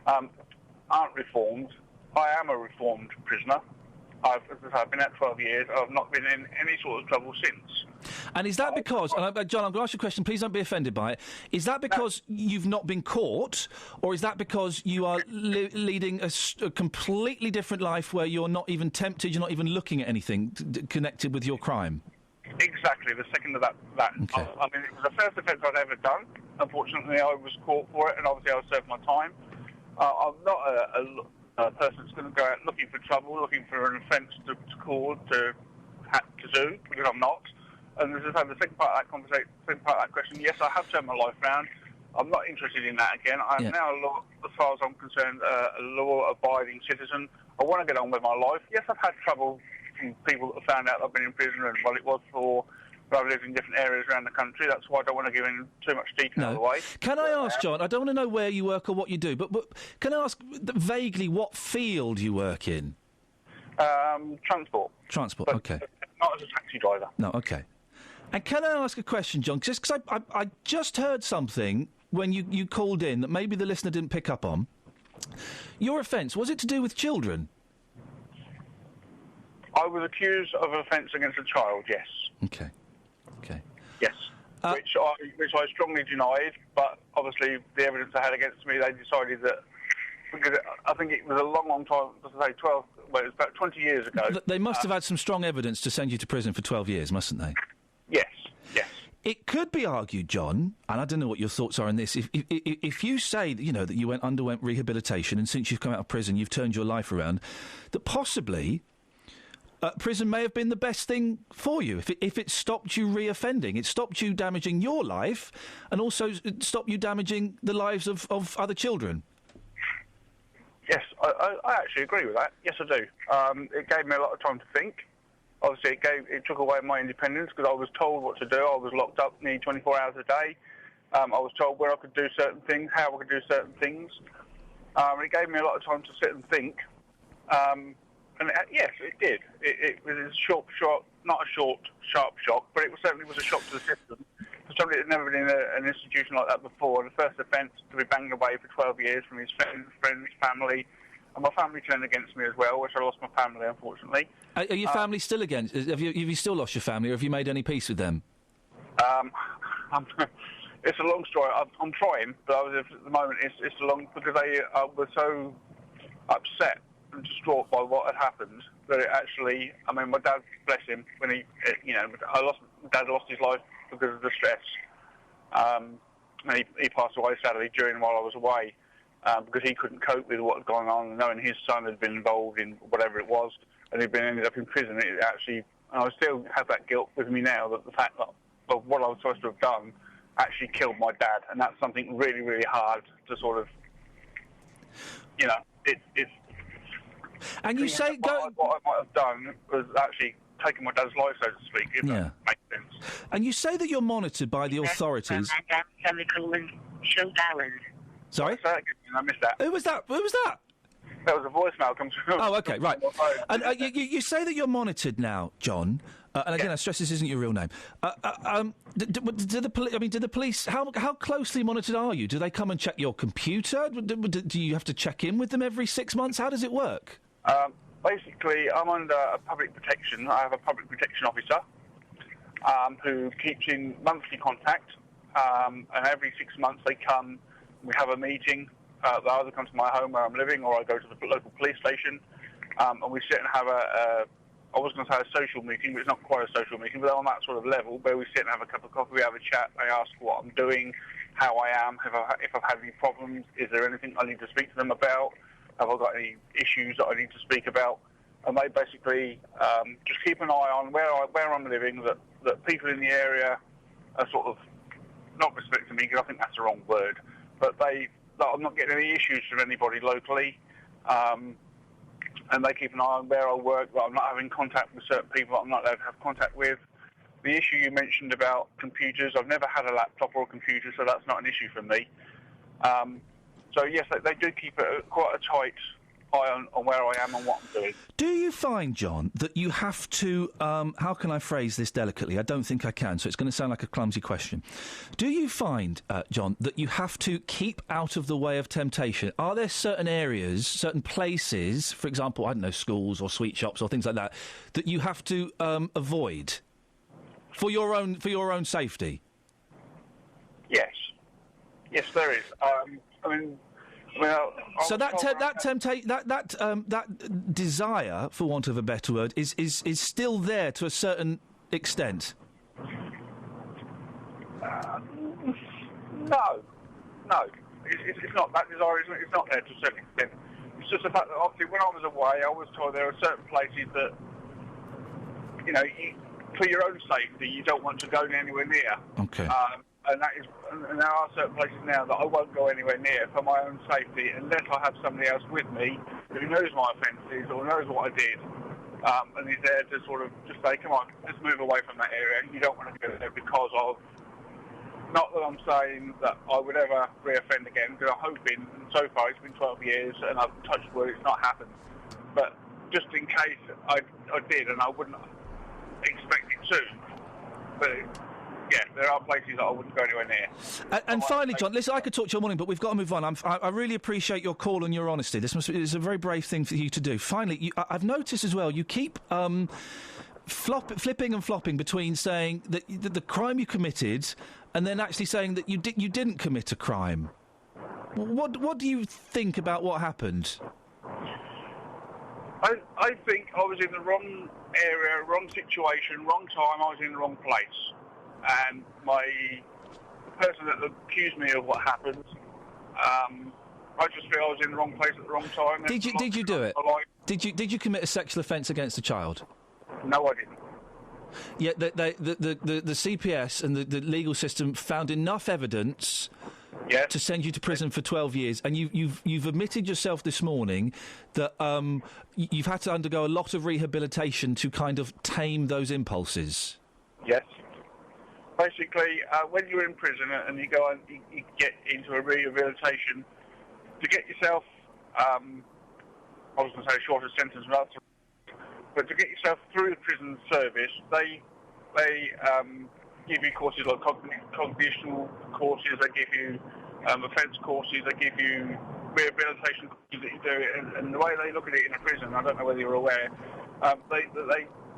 aren't reformed. I am a reformed prisoner. I've been out 12 years. I've not been in any sort of trouble since. And is that because, and John, I'm going to ask you a question, please don't be offended by it, is that because you've not been caught, or is that because you are leading a completely different life where you're not even tempted, you're not even looking at anything connected with your crime? Exactly, the second of that. Okay. I mean, it was the first offence I'd ever done. Unfortunately, I was caught for it, and obviously I served my time. I'm not a person that's going to go out looking for trouble, looking for an offence to cause, to do, because I'm not. And this is the second part of that conversation, second part of that question. Yes, I have turned my life around. I'm not interested in that again. I'm now, as far as I'm concerned, a law-abiding citizen. I want to get on with my life. Yes, I've had trouble from people that have found out I've been in prison, and well, it was for I've lived in different areas around the country. That's why I don't want to give in too much detail away. Can I ask, John, I don't want to know where you work or what you do, but can I ask vaguely what field you work in? Transport. Transport, okay. Not as a taxi driver. No, okay. And can I ask a question, John? Just because I just heard something when you called in that maybe the listener didn't pick up on. Your offence, was it to do with children? I was accused of an offence against a child, yes. Okay. Yes. Which I strongly denied, but obviously the evidence I had against me, they decided that, because I think it was a long time, let's say it was about 20 years ago. They must have had some strong evidence to send you to prison for 12 years, mustn't they? Yes. It could be argued, John, and I don't know what your thoughts are on this, if you say that, that you underwent rehabilitation and since you've come out of prison you've turned your life around, that possibly prison may have been the best thing for you if it stopped you reoffending. It stopped you damaging your life and also it stopped you damaging the lives of other children. Yes, I actually agree with that. Yes, I do. It gave me a lot of time to think. Obviously, it took away my independence because I was told what to do. I was locked up nearly 24 hours a day. I was told where I could do certain things, how I could do certain things. It gave me a lot of time to sit and think. And yes, it did. It was a short shock, not a sharp shock, but it certainly was a shock to the system. For somebody that's never been in an institution like that before, the first offence to be banged away for 12 years from his friends, family, and my family turned against me as well, which I lost my family, unfortunately. Are your family still against? Have you still lost your family, or have you made any peace with them? It's a long story. I'm trying, but at the moment it's a long, because they were so upset and distraught by what had happened that it actually, my dad, bless him, when Dad lost his life because of the stress. And he passed away sadly while I was away, because he couldn't cope with what had gone on, and knowing his son had been involved in whatever it was, and he'd ended up in prison. It actually, and I still have that guilt with me now, that the fact that of what I was supposed to have done actually killed my dad, and that's something really, really hard to sort of, it's. And you say what I might have done was actually taken my dad's life, so to speak, if that makes sense. And you say that you're monitored by the authorities. Can we call him Shoot Allen? Sorry? I missed that. Who was that? That was a voicemail come through. Oh, okay, right. And you say that you're monitored now, John. And again, I stress this isn't your real name. Do the police? How closely monitored are you? Do they come and check your computer? Do you have to check in with them every 6 months? How does it work? Basically, I'm under public protection. I have a public protection officer who keeps in monthly contact, and every 6 months they come. We have a meeting. They either come to my home where I'm living, or I go to the local police station, and we sit and have I was going to say a social meeting, but it's not quite a social meeting, but on that sort of level, where we sit and have a cup of coffee, we have a chat, they ask what I'm doing, how I am, if I've had any problems, is there anything I need to speak to them about, have I got any issues that I need to speak about, and they basically just keep an eye on where I'm living, that people in the area are sort of not respecting me, because I think that's the wrong word, but that I'm not getting any issues from anybody locally, and they keep an eye on where I work, that I'm not having contact with certain people that I'm not allowed to have contact with. The issue you mentioned about computers, I've never had a laptop or a computer, so that's not an issue for me. So yes, they do keep quite a tight eye on where I am and what I'm doing. Do you find, John, that you have to, how can I phrase this delicately? I don't think I can, so it's going to sound like a clumsy question. Do you find, John, that you have to keep out of the way of temptation? Are there certain areas, certain places, for example, I don't know, schools or sweet shops or things like that, that you have to avoid for your own safety? Yes, there is. So that desire, for want of a better word, is still there to a certain extent. No, it's not that desire. It's not there to a certain extent. It's just the fact that obviously when I was away, I was told there are certain places that, for your own safety, you don't want to go anywhere near. Okay. And there are certain places now that I won't go anywhere near for my own safety unless I have somebody else with me who knows my offences or knows what I did, and is there to sort of just say, come on, just move away from that area. You don't want to go there because of, not that I'm saying that I would ever reoffend again, because I'm hoping, and so far it's been 12 years and I've touched wood, it's not happened, but just in case I did, and I wouldn't expect it to, but yeah, there are places that I wouldn't go anywhere near. And finally, John, listen, I could talk to you all morning, but we've got to move on. I really appreciate your call and your honesty. It's a very brave thing for you to do. Finally, I've noticed as well, you keep flipping and flopping between saying that the crime you committed and then actually saying that you didn't commit a crime. What do you think about what happened? I think I was in the wrong area, wrong situation, wrong time. I was in the wrong place. And the person that accused me of what happened, I just feel I was in the wrong place at the wrong time. Did you do it? Did you commit a sexual offence against a child? No, I didn't. Yeah, the CPS and the legal system found enough evidence to send you to prison for 12 years, and you've admitted yourself this morning that you've had to undergo a lot of rehabilitation to kind of tame those impulses. Yes. Basically, when you're in prison and you go and you get into a rehabilitation, to get yourself, I was going to say a shorter sentence, but to get yourself through the prison service, they give you courses like cognitional courses, they give you offence courses, they give you rehabilitation courses that you do, and the way they look at it in a prison, I don't know whether you're aware,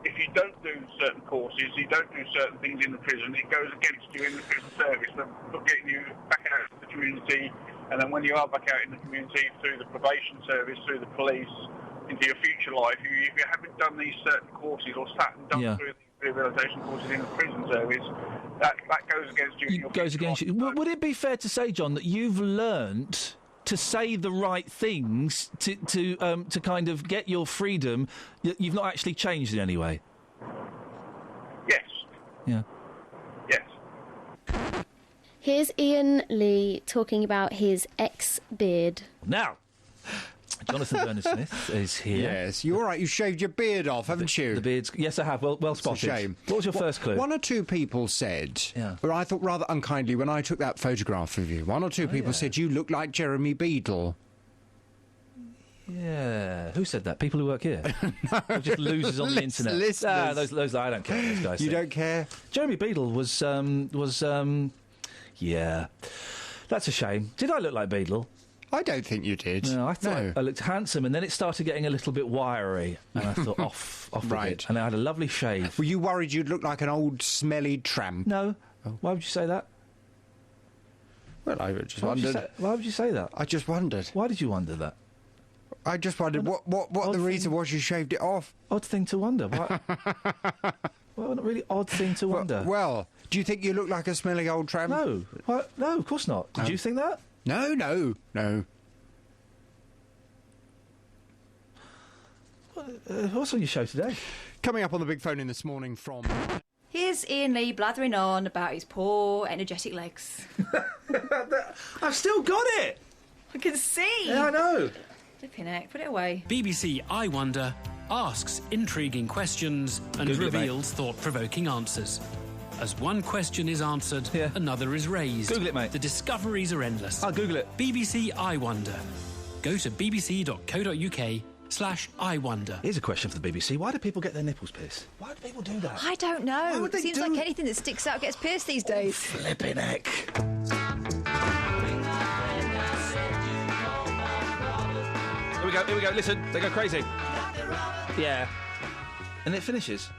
if you don't do certain courses, you don't do certain things in the prison, it goes against you in the prison service, for getting you back out into the community, and then when you are back out in the community through the probation service, through the police, into your future life, if you haven't done these certain courses or sat and done through the rehabilitation courses in the prison service, that goes against you. It goes against you. Would it be fair to say, John, that you've learnt to say the right things to kind of get your freedom? You've not actually changed in any way? Yes. Yeah. Yes. Here's Iain Lee talking about his ex-beard. Now, Jonathan Berners-Smith is here. Yes, you're right. You shaved your beard off, haven't you? The beard's... Yes, I have. Well spotted. It's a shame. What was your first clue? One or two people said, or I thought rather unkindly when I took that photograph of you, one or two people said you look like Jeremy Beadle. Yeah. Who said that? People who work here? No. Or just losers on the internet? Listeners. Those I don't care what those guys You say. don't care? Jeremy Beadle was yeah. That's a shame. Did I look like Beadle? I don't think you did. No, I thought I looked handsome, and then it started getting a little bit wiry, and I thought, off right. a bit. And I had a lovely shave. Were you worried you'd look like an old, smelly tramp? No. Oh. Why would you say that? Well, I just wondered. Why would you say that? I just wondered. Why did you wonder that? I just wondered what the reason was you shaved it off. Odd thing to wonder. Why? Well, not really odd thing to wonder. Well, do you think you look like a smelly old tramp? No. No, of course not. Did you think that? No. What's on your show today? Coming up on the big phone in this morning from... Here's Iain Lee blathering on about his poor, energetic legs. I've still got it! I can see! Yeah, I know. Flipping heck, put it away. BBC I Wonder asks intriguing questions and Google reveals thought-provoking answers. As one question is answered, another is raised. Google it, mate. The discoveries are endless. I'll Google it. BBC I Wonder. Go to bbc.co.uk/I Wonder. Here's a question for the BBC. Why do people get their nipples pierced? Why do people do that? I don't know. Why would they Seems like anything that sticks out gets pierced these days. Flipping heck. Here we go. Listen, they go crazy. Yeah. And it finishes.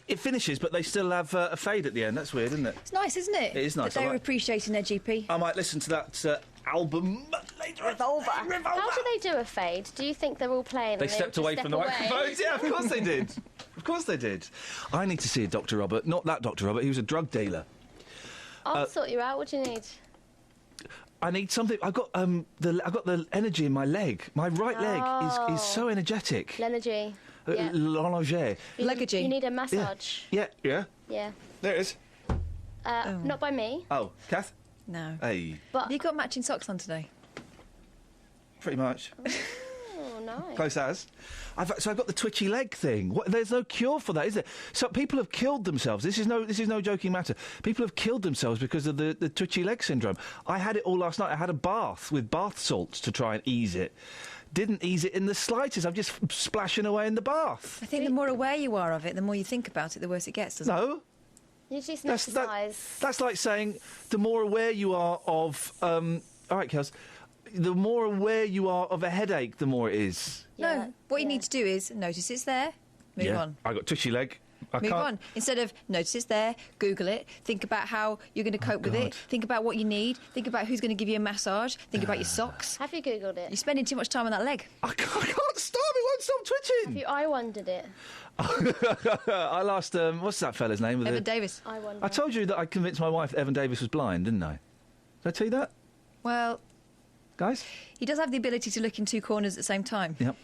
It finishes, but they still have a fade at the end. That's weird, isn't it? It's nice, isn't it? It is nice. That they're appreciating their GP. I might listen to that album later. Revolver. How do they do a fade? Do you think they're all playing? They and stepped away from the microphones. Yeah, of course they did. Of course they did. I need to see a Dr. Robert. Not that Dr. Robert. He was a drug dealer. I'll sort you out. What do you need? I need something. I've got the energy in my leg. My right leg is so energetic. L'energy. L'energie. You need a massage. Yeah. Yeah. There it is. Not by me. Oh, Kath? No. Hey. But have you got matching socks on today? Pretty much. Oh, nice. Close as. So I've got the twitchy leg thing. There's no cure for that, is there? So people have killed themselves. This is no joking matter. People have killed themselves because of the twitchy leg syndrome. I had it all last night. I had a bath with bath salts to try and ease it. Didn't ease it in the slightest. I'm just splashing away in the bath. I think the more aware you are of it, the more you think about it, the worse it gets, doesn't it? No. You just exercise. That's like saying the more aware you are of... all right, Kels. The more aware you are of a headache, the more it is. Yeah, no, what you need to do is notice it's there, move on. I got twitchy leg. Move on. Instead of notice it's there, Google it, think about how you're going to cope with it, think about what you need, think about who's going to give you a massage, think about your socks. Have you Googled it? You're spending too much time on that leg. I can't stop, it won't stop twitching. Have you I Wondered it? I lost, what's that fella's name? Evan Davis. I Wonder. I told you that I convinced my wife that Evan Davis was blind, didn't I? Did I tell you that? Well... Guys? He does have the ability to look in two corners at the same time. Yep.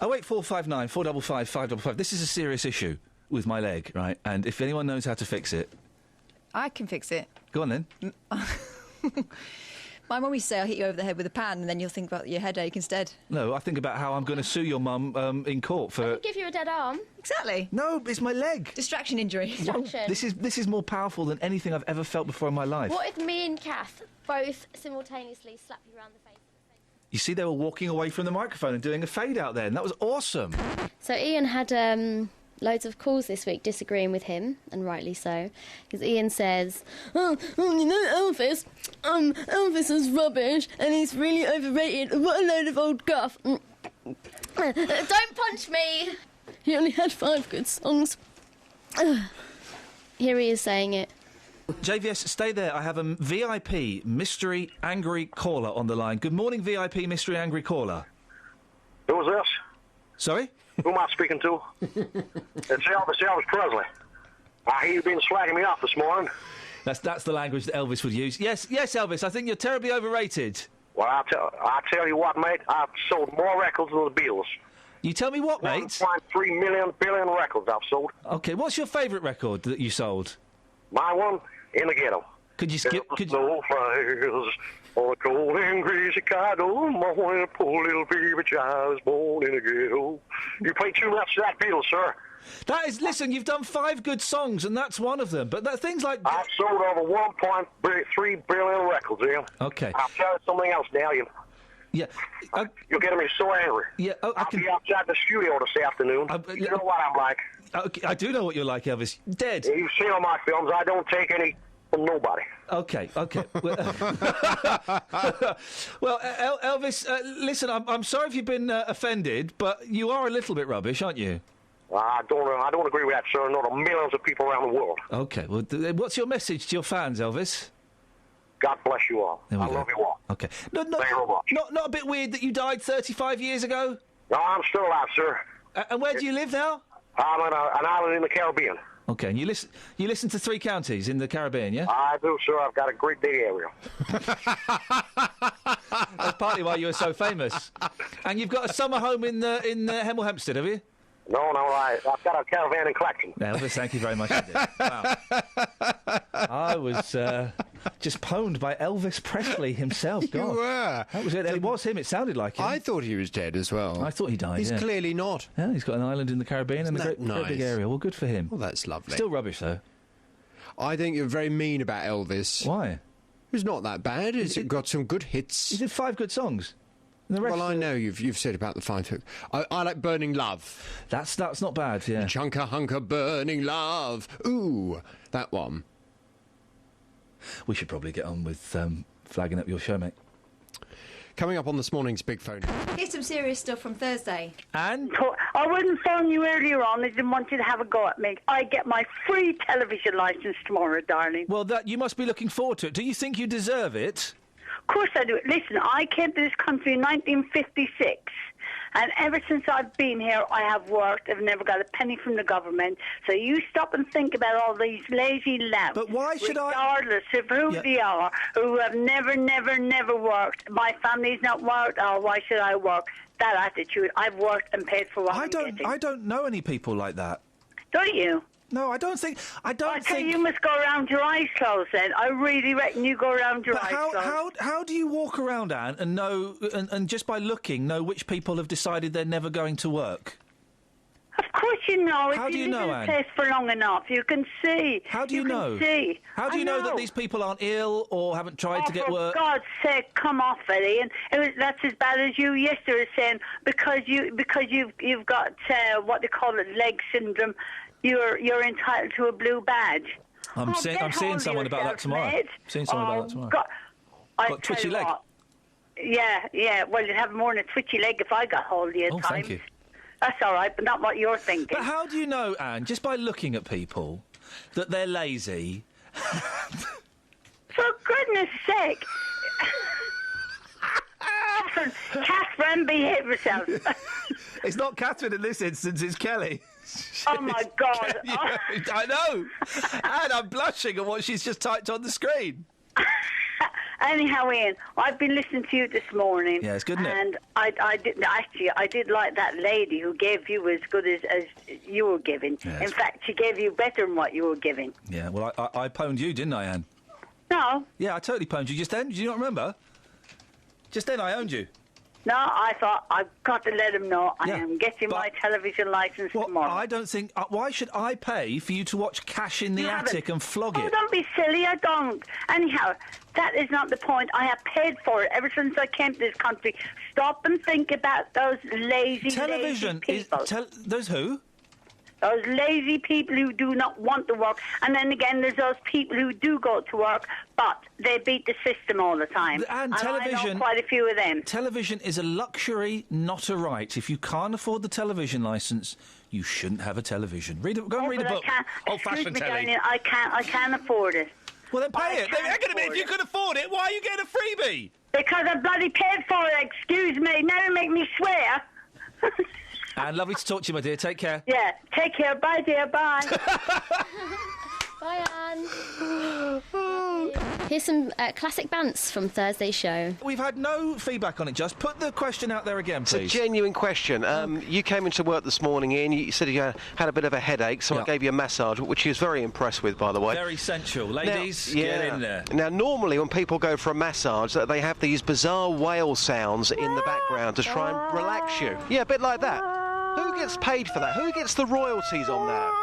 08459 455 555. This is a serious issue with my leg, right? And if anyone knows how to fix it... I can fix it. Go on, then. My mum used to say I'll hit you over the head with a pan and then you'll think about your headache instead. No, I think about how I'm going to sue your mum in court for... I could give you a dead arm. Exactly. No, it's my leg. Distraction injury. Distraction. This is more powerful than anything I've ever felt before in my life. What if me and Kath both simultaneously slap you around the face? You see, they were walking away from the microphone and doing a fade out there, and that was awesome. So Iain had loads of calls this week disagreeing with him, and rightly so, because Iain says, you know Elvis? Elvis is rubbish, and he's really overrated. What a load of old guff. Don't punch me! He only had 5 good songs. Here he is saying it. JVS, stay there. I have a VIP mystery angry caller on the line. Good morning, VIP mystery angry caller. Who's this? Sorry? Who am I speaking to? It's Elvis Presley. I hear you been slagging me off this morning. That's the language that Elvis would use. Yes, Elvis, I think you're terribly overrated. Well, I tell you what, mate, I've sold more records than the Beatles. You tell me what, mate? 1.3 billion records I've sold. OK, what's your favourite record that you sold? My one? In the Ghetto. Could you skip? No fires on a cold and gray Chicago morning. A poor little baby child was born in a ghetto. You play too much of that Beatles, sir. That is, listen, you've done 5 good songs, and that's one of them. But things like I've sold over 1.3 billion records, Ian. Okay. I'll tell you something else now, you. Yeah. You're getting me so angry. Yeah. I'll be outside the studio this afternoon. You know what I'm like. Okay, I do know what you're like, Elvis. Dead. Yeah, you've seen all my films. I don't take any from nobody. Okay. Well, Elvis, listen, I'm sorry if you've been offended, but you are a little bit rubbish, aren't you? I don't agree with that, sir. Nor the millions of people around the world. Okay. Well, what's your message to your fans, Elvis? God bless you all. I love you all. Okay. Not a bit weird that you died 35 years ago? No, I'm still alive, sir. And where do you live now? I'm on an island in the Caribbean. OK, and you listen to Three Counties in the Caribbean, yeah? I do, sir. I've got a great big area. That's partly why you're so famous. And you've got a summer home in Hemel Hempstead, have you? No, I've got a caravan in Clacton. Elvis, thank you very much indeed. Wow. I was just pwned by Elvis Presley himself. God. You were. That was it. It was him. It sounded like him. I thought he was dead as well. I thought he died. He's clearly not. Yeah, he's got an island in the Caribbean and a great big area. Well, good for him. Well, that's lovely. Still rubbish, though. I think you're very mean about Elvis. Why? He's not that bad. He's got some good hits. He did 5 good songs. Well, I know you've said about the 5. I like Burning Love. That's not bad, yeah. Chunker hunker burning love. Ooh, that one. We should probably get on with flagging up your show, mate. Coming up on this morning's Big Phone. Here's some serious stuff from Thursday. And? I wouldn't phone you earlier on. I didn't want you to have a go at me. I get my free television licence tomorrow, darling. Well, you must be looking forward to it. Do you think you deserve it? Of course I do. Listen, I came to this country in 1956, and ever since I've been here, I have worked. I've never got a penny from the government. So you stop and think about all these lazy lads. But why should regardless of who they are, who have never worked. My family's not worked. Oh, why should I work? That attitude. I've worked and paid for what I'm getting. I don't know any people like that. Don't you? No, I don't think. I think you must go around your eyes closed. Then I really reckon you go around your eyes closed. How do you walk around, Anne, and know, and just by looking, know which people have decided they're never going to work? Of course you know. How do you know, Anne? If you live in a place for long enough, you can see. How do you know? See. How do you know that these people aren't ill or haven't tried to get work? For God's sake, come off it, Ian. That's as bad as you yesterday saying because you've got what they call it, leg syndrome. You're entitled to a blue badge. I'm seeing someone about that tomorrow. Seeing someone about that tomorrow. Got twitchy leg. Yeah. Well, you'd have more than a twitchy leg if I got hold of you at times. Thank you. That's all right, but not what you're thinking. But how do you know, Anne, just by looking at people, that they're lazy? For goodness sake. Catherine, behave yourself. It's not Catherine in this instance, it's Kelly. Oh, my God. I know. And I'm blushing at what she's just typed on the screen. Anyhow, Ian, I've been listening to you this morning. Yeah, it's good, isn't it? And I did like that lady who gave you as good as you were giving. Yeah, in fact, she gave you better than what you were giving. Yeah, well, I pwned you, didn't I, Anne? No. Yeah, I totally pwned you just then. Do you not remember? Just then I owned you. No, I thought I've got to let him know I am getting my television licence tomorrow. I don't think... why should I pay for you to watch Cash in the Attic and flog it? Oh, don't be silly, I don't. Anyhow, that is not the point. I have paid for it ever since I came to this country. Stop and think about those lazy people. Those who? Those lazy people who do not want to work. And then again, there's those people who do go to work, but they beat the system all the time. And television... I know quite a few of them. Television is a luxury, not a right. If you can't afford the television licence, you shouldn't have a television. Go and read a book. Old-fashioned telly. Darling, I can't afford it. Well, then pay it. If you can afford it, why are you getting a freebie? Because I bloody paid for it, excuse me. Never make me swear. And lovely to talk to you, my dear. Take care. Yeah, take care. Bye, dear. Bye. Bye, Anne. Here's some classic bants from Thursday's show. We've had no feedback on it, Just. Put the question out there again, please. It's a genuine question. You came into work this morning, Ian. You said you had a bit of a headache, so I gave you a massage, which he was very impressed with, by the way. Very sensual. Ladies, get in there. Now, normally when people go for a massage, they have these bizarre whale sounds in the background to try and relax you. Yeah, a bit like that. Who gets paid for that? Who gets the royalties on that?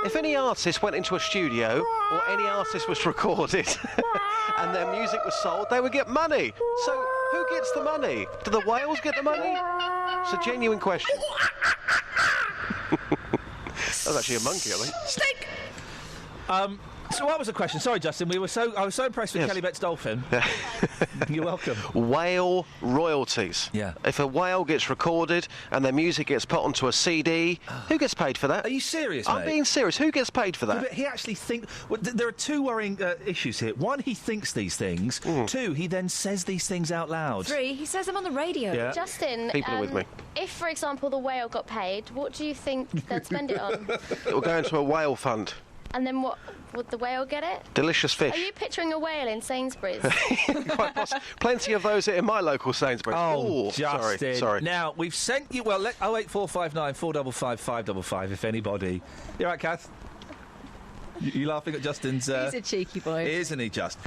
If any artist went into a studio or any artist was recorded and their music was sold, they would get money. So who gets the money? Do the whales get the money? It's a genuine question. That was actually a monkey, I think. Snake! So what was the question? Sorry, Justin. I was so impressed with Kelly Bett's dolphin. You're welcome. Whale royalties. Yeah. If a whale gets recorded and their music gets put onto a CD, who gets paid for that? Are you serious, mate? I'm being serious. Who gets paid for that? Yeah, but he actually thinks... Well, there are two worrying issues here. One, he thinks these things. Two, he then says these things out loud. Three, he says them on the radio. Yeah. Justin, people are with me. If, for example, the whale got paid, what do you think they'd spend it on? It will go into a whale fund. And then what? Would the whale get it? Delicious fish. Are you picturing a whale in Sainsbury's? Quite possible. Plenty of those in my local Sainsbury's. Oh, Ooh, Justin. Sorry. Now, we've sent you... Well, 08459 455 555, if anybody... You all right, Kath? You laughing at Justin's... He's a cheeky boy. Isn't he, just?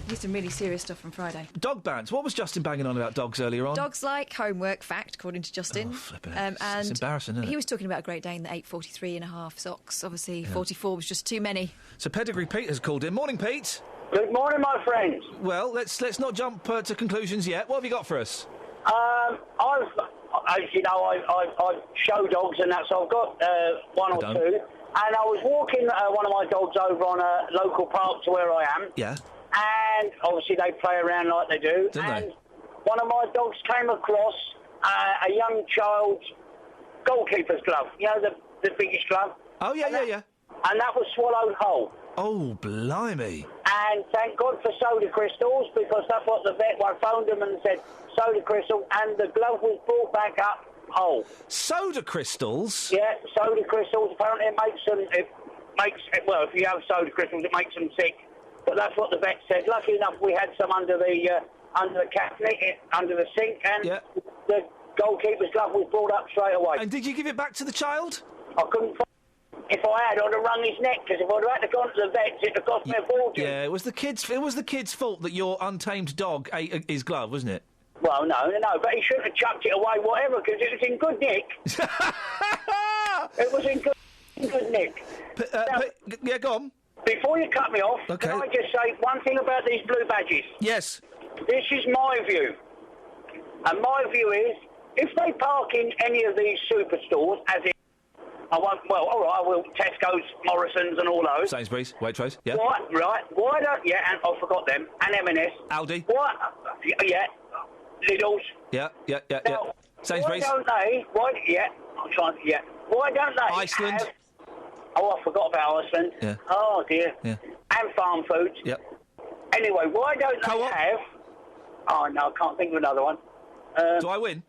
He's some really serious stuff from Friday. Dog bans. What was Justin banging on about dogs earlier on? Dogs like homework, fact, according to Justin. Oh, flippin' it's embarrassing, isn't it? He was talking about a Great Dane that ate 43.5 socks. Obviously, 44 was just too many. So Pedigree Pete has called in. Morning, Pete. Good morning, my friends. Well, let's not jump to conclusions yet. What have you got for us? As you know, I show dogs and that, so I've got one or two. And I was walking one of my dogs over on a local park to where I am. Yeah. And obviously they play around like they do. Don't and they? One of my dogs came across a young child's goalkeeper's glove. You know, the biggest glove? Oh, yeah. And that was swallowed whole. Oh, blimey. And thank God for soda crystals, because that's what the vet, I phoned them and said, soda crystal, and the glove was brought back up whole. Soda crystals? Yeah, soda crystals. Apparently well, if you have soda crystals, it makes them sick. But that's what the vet said. Lucky enough, we had some under the cabinet, under the sink, and the goalkeeper's glove was brought up straight away. And did you give it back to the child? I couldn't find it. If I had, I'd have wrung his neck, because if I'd have had to go to the vets, it'd have cost me a fortune. Yeah, it was the kid's fault that your untamed dog ate his glove, wasn't it? Well, no, but he shouldn't have chucked it away, whatever, because it was in good nick. It was in good nick. Yeah, go on. Before you cut me off, can I just say one thing about these blue badges? Yes. This is my view. And my view is, if they park in any of these superstores, as in, all right, I will, Tesco's, Morrison's and all those. Sainsbury's, Waitrose, yeah. Why don't, and I forgot them, and M&S. Aldi. What? Yeah. Lidl's. Yeah. Now, Sainsbury's. Why don't they? Why don't they? Iceland. I forgot about Iceland. Yeah. Oh dear. Yeah. And farm foods. Yep. Anyway, why don't they have? Oh no, I can't think of another one. Do I win?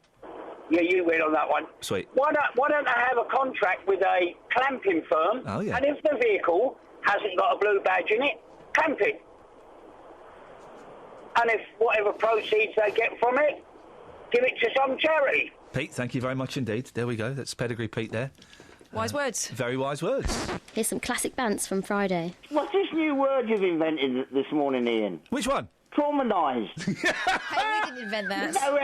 Yeah, you win on that one. Sweet. Why don't they have a contract with a clamping firm? Oh yeah. And if the vehicle hasn't got a blue badge in it, clamp it. And if whatever proceeds they get from it, give it to some charity. Pete, thank you very much indeed. There we go. That's Pedigree Pete there. Wise words. Very wise words. Here's some classic bants from Friday. What's this new word you've invented this morning, Ian? Which one? Traumatised. Hey, we didn't invent that. No,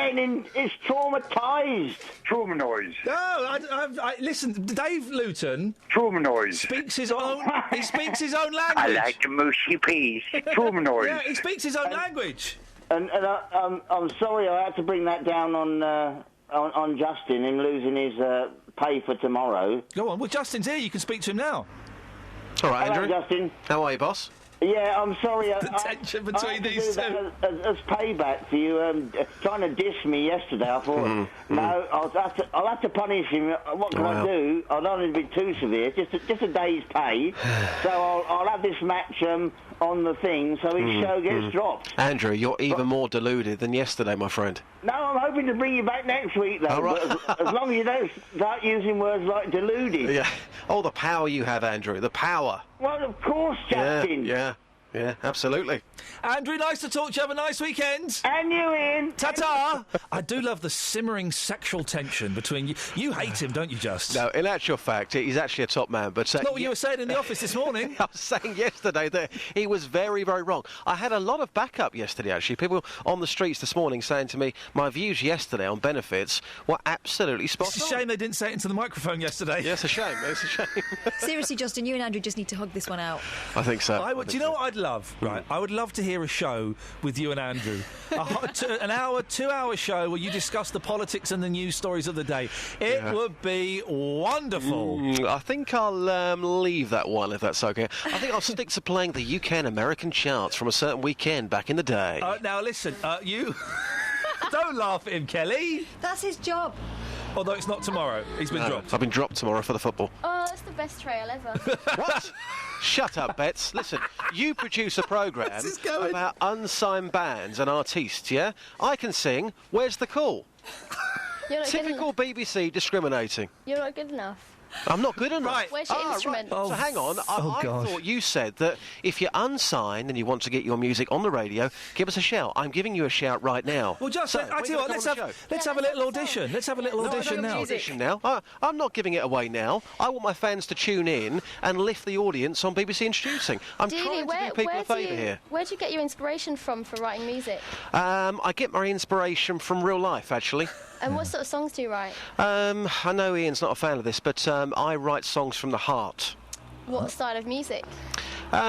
it's traumatised. Traumatised. No, listen, Dave Luton... Traumatised. Speaks his own... he speaks his own language. I like the mushy peas. Traumatised. Yeah, he speaks his own language. And I'm sorry I had to bring that down on Justin, him losing his pay for tomorrow. Go on. Well, Justin's here. You can speak to him now. All right, Hello, Andrew. Justin. How are you, boss? Yeah, I'm sorry. The tension between these two. As payback for you trying to diss me yesterday, I thought, no, I'll have to punish him. What can I do? I don't want to be too severe. Just a day's pay. So I'll have this match on the thing, so his show gets dropped. Andrew, you're even more deluded than yesterday, my friend. No, I'm hoping to bring you back next week, though. Right. But as long as you don't start using words like deluded. Yeah. Oh, the power you have, Andrew. The power. Well, of course, Justin. Yeah, absolutely. Andrew, nice to talk to you. Have a nice weekend. And you, Ian. Ta-ta. I do love the simmering sexual tension between you. You hate him, don't you, Just? No, in actual fact, he's actually a top man. But it's not what you were saying in the office this morning. I was saying yesterday that he was very, very wrong. I had a lot of backup yesterday, actually. People on the streets this morning saying to me, my views yesterday on benefits were absolutely spot on. It's a shame they didn't say it into the microphone yesterday. Yeah, it's a shame. It's a shame. Seriously, Justin, you and Andrew just need to hug this one out. I think so. Do you know what I'd love? Right, I would love to hear a show with you and Andrew. An hour, 2-hour show where you discuss the politics and the news stories of the day. It would be wonderful. I think I'll leave that one, if that's okay. I think I'll stick to playing the UK and American charts from a certain weekend back in the day. Now, listen, you... Don't laugh at him, Kelly. That's his job. Although it's not tomorrow. He's been dropped. I've been dropped tomorrow for the football. Oh, that's the best trail ever. What? Shut up, Bets. Listen, you produce a programme about unsigned bands and artistes, yeah? I can sing. Where's the call? You're not Typical BBC discriminating. You're not good enough. I'm not good enough. Right. Where's your instrument? Right. So hang on. I thought you said that if you're unsigned and you want to get your music on the radio, give us a shout. I'm giving you a shout right now. Well, I tell you what, let's have a little audition. Let's have a little audition now. I'm not giving it away now. I want my fans to tune in and lift the audience on BBC Introducing. I'm trying to do people a favour here. Where do you get your inspiration from for writing music? I get my inspiration from real life, actually. And what sort of songs do you write? I know Ian's not a fan of this, but I write songs from the heart. What style of music?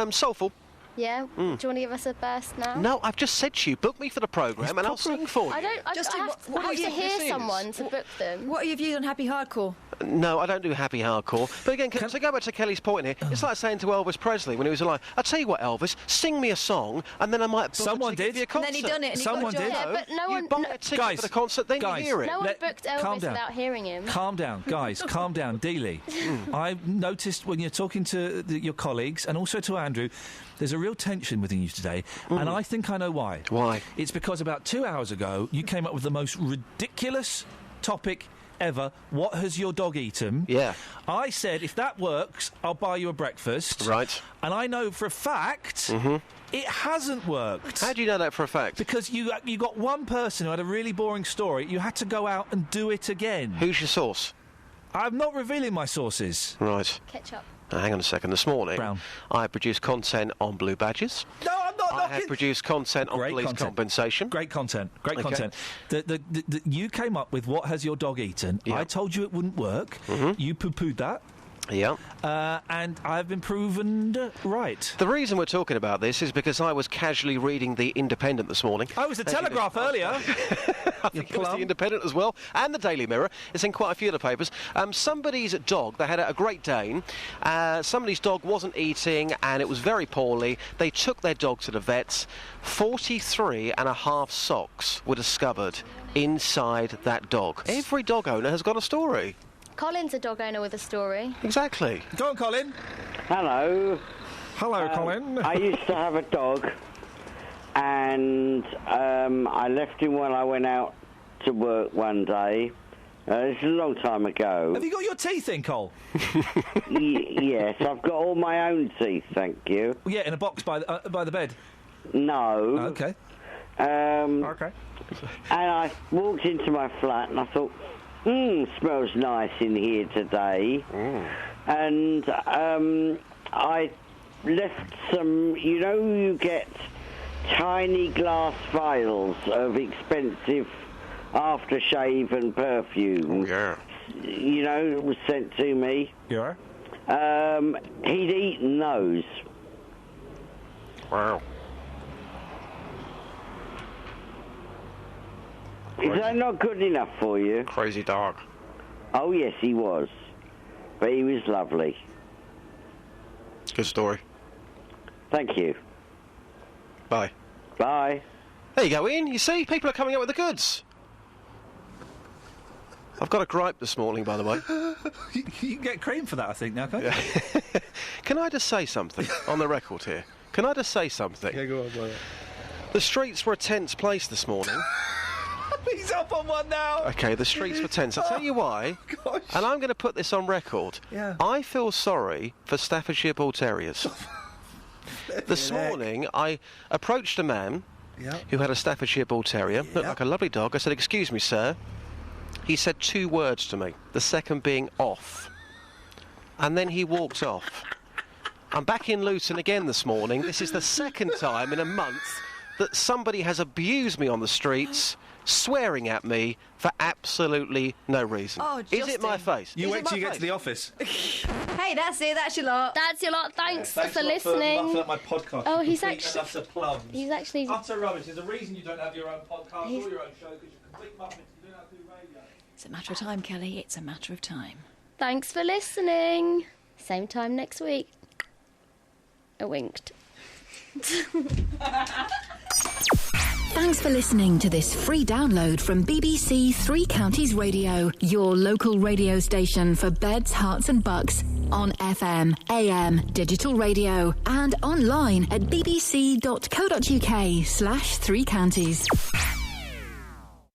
Soulful. Yeah? Do you want to give us a burst now? No, I've just said to you, book me for the programme and I'll sing for you. I have to hear someone to book them. What are your views on happy hardcore? No, I don't do happy hardcore. But again, to go back to Kelly's point here, it's like saying to Elvis Presley when he was alive, I'll tell you what, Elvis, sing me a song and then I might book Someone a ticket did. for your concert. And then he done it and Someone he got a did. job. Yeah, but no one... You buy a ticket for the concert, then you hear it. No one booked Elvis without hearing him. Calm down, guys. Calm down. Dealey, I've noticed when you're talking to your colleagues and also to Andrew, there's a real tension within you today, and I think I know why. Why? It's because about 2 hours ago, you came up with the most ridiculous topic ever. What has your dog eaten? Yeah. I said, if that works, I'll buy you a breakfast. Right. And I know for a fact it hasn't worked. How do you know that for a fact? Because you got one person who had a really boring story. You had to go out and do it again. Who's your source? I'm not revealing my sources. Right. Ketchup. Now, hang on a second. This morning, I produced content on blue badges. No, I'm not. I have produced content on police compensation. Great content. Great content. You came up with what has your dog eaten. I told you it wouldn't work. You poo-pooed that. Yeah. And I've been proven right. The reason we're talking about this is because I was casually reading The Independent this morning. I was the Telegraph earlier. I think it was The Independent as well, and the Daily Mirror. It's in quite a few of the papers. Somebody's dog, they had a Great Dane. Somebody's dog wasn't eating, and it was very poorly. They took their dog to the vets. 43 and a half socks were discovered inside that dog. Every dog owner has got a story. Colin's a dog owner with a story. Exactly. Go on, Colin. Hello. Hello, Colin. I used to have a dog, and I left him when I went out to work one day. This is a long time ago. Have you got your teeth in, Cole? Yes, I've got all my own teeth, thank you. Yeah, in a box by the bed? No. Okay. Okay. And I walked into my flat and I thought, smells nice in here today. And I left some, you get tiny glass vials of expensive aftershave and perfume. Oh, yeah. It was sent to me. Yeah. He'd eaten those. Wow. Is that not good enough for you? Crazy dog. Oh, yes, he was. But he was lovely. Good story. Thank you. Bye. Bye. There you go, Ian. You see, people are coming up with the goods. I've got a gripe this morning, by the way. You can get cream for that, I think, now, can't you? Can I just say something on the record here? Can I just say something? Yeah, go on, brother. The streets were a tense place this morning. He's up on one now. Okay, the streets were tense. I'll tell you why. Gosh. And I'm going to put this on record. Yeah. I feel sorry for Staffordshire Bull Terriers. This morning, I approached a man who had a Staffordshire Bull Terrier. Looked like a lovely dog. I said, "Excuse me, sir." He said 2 words to me, the second being off. And then he walked off. I'm back in Luton again this morning. This is the second time in a month that somebody has abused me on the streets, swearing at me for absolutely no reason. Oh, is it my face? You wait till you get to the office. Hey, that's it. That's your lot. That's your lot. Thanks for For listening. my podcast. Oh, he's Complete actually... and utter plums. He's actually... Utter rubbish. There's a reason you don't have your own podcast or your own show, because you're complete muppets. You don't have to do radio. It's a matter of time, Kelly. It's a matter of time. Thanks for listening. Same time next week. I winked. Thanks for listening to this free download from BBC Three Counties Radio, your local radio station for beds, hearts and bucks, on FM, AM, digital radio, and online at bbc.co.uk/3counties.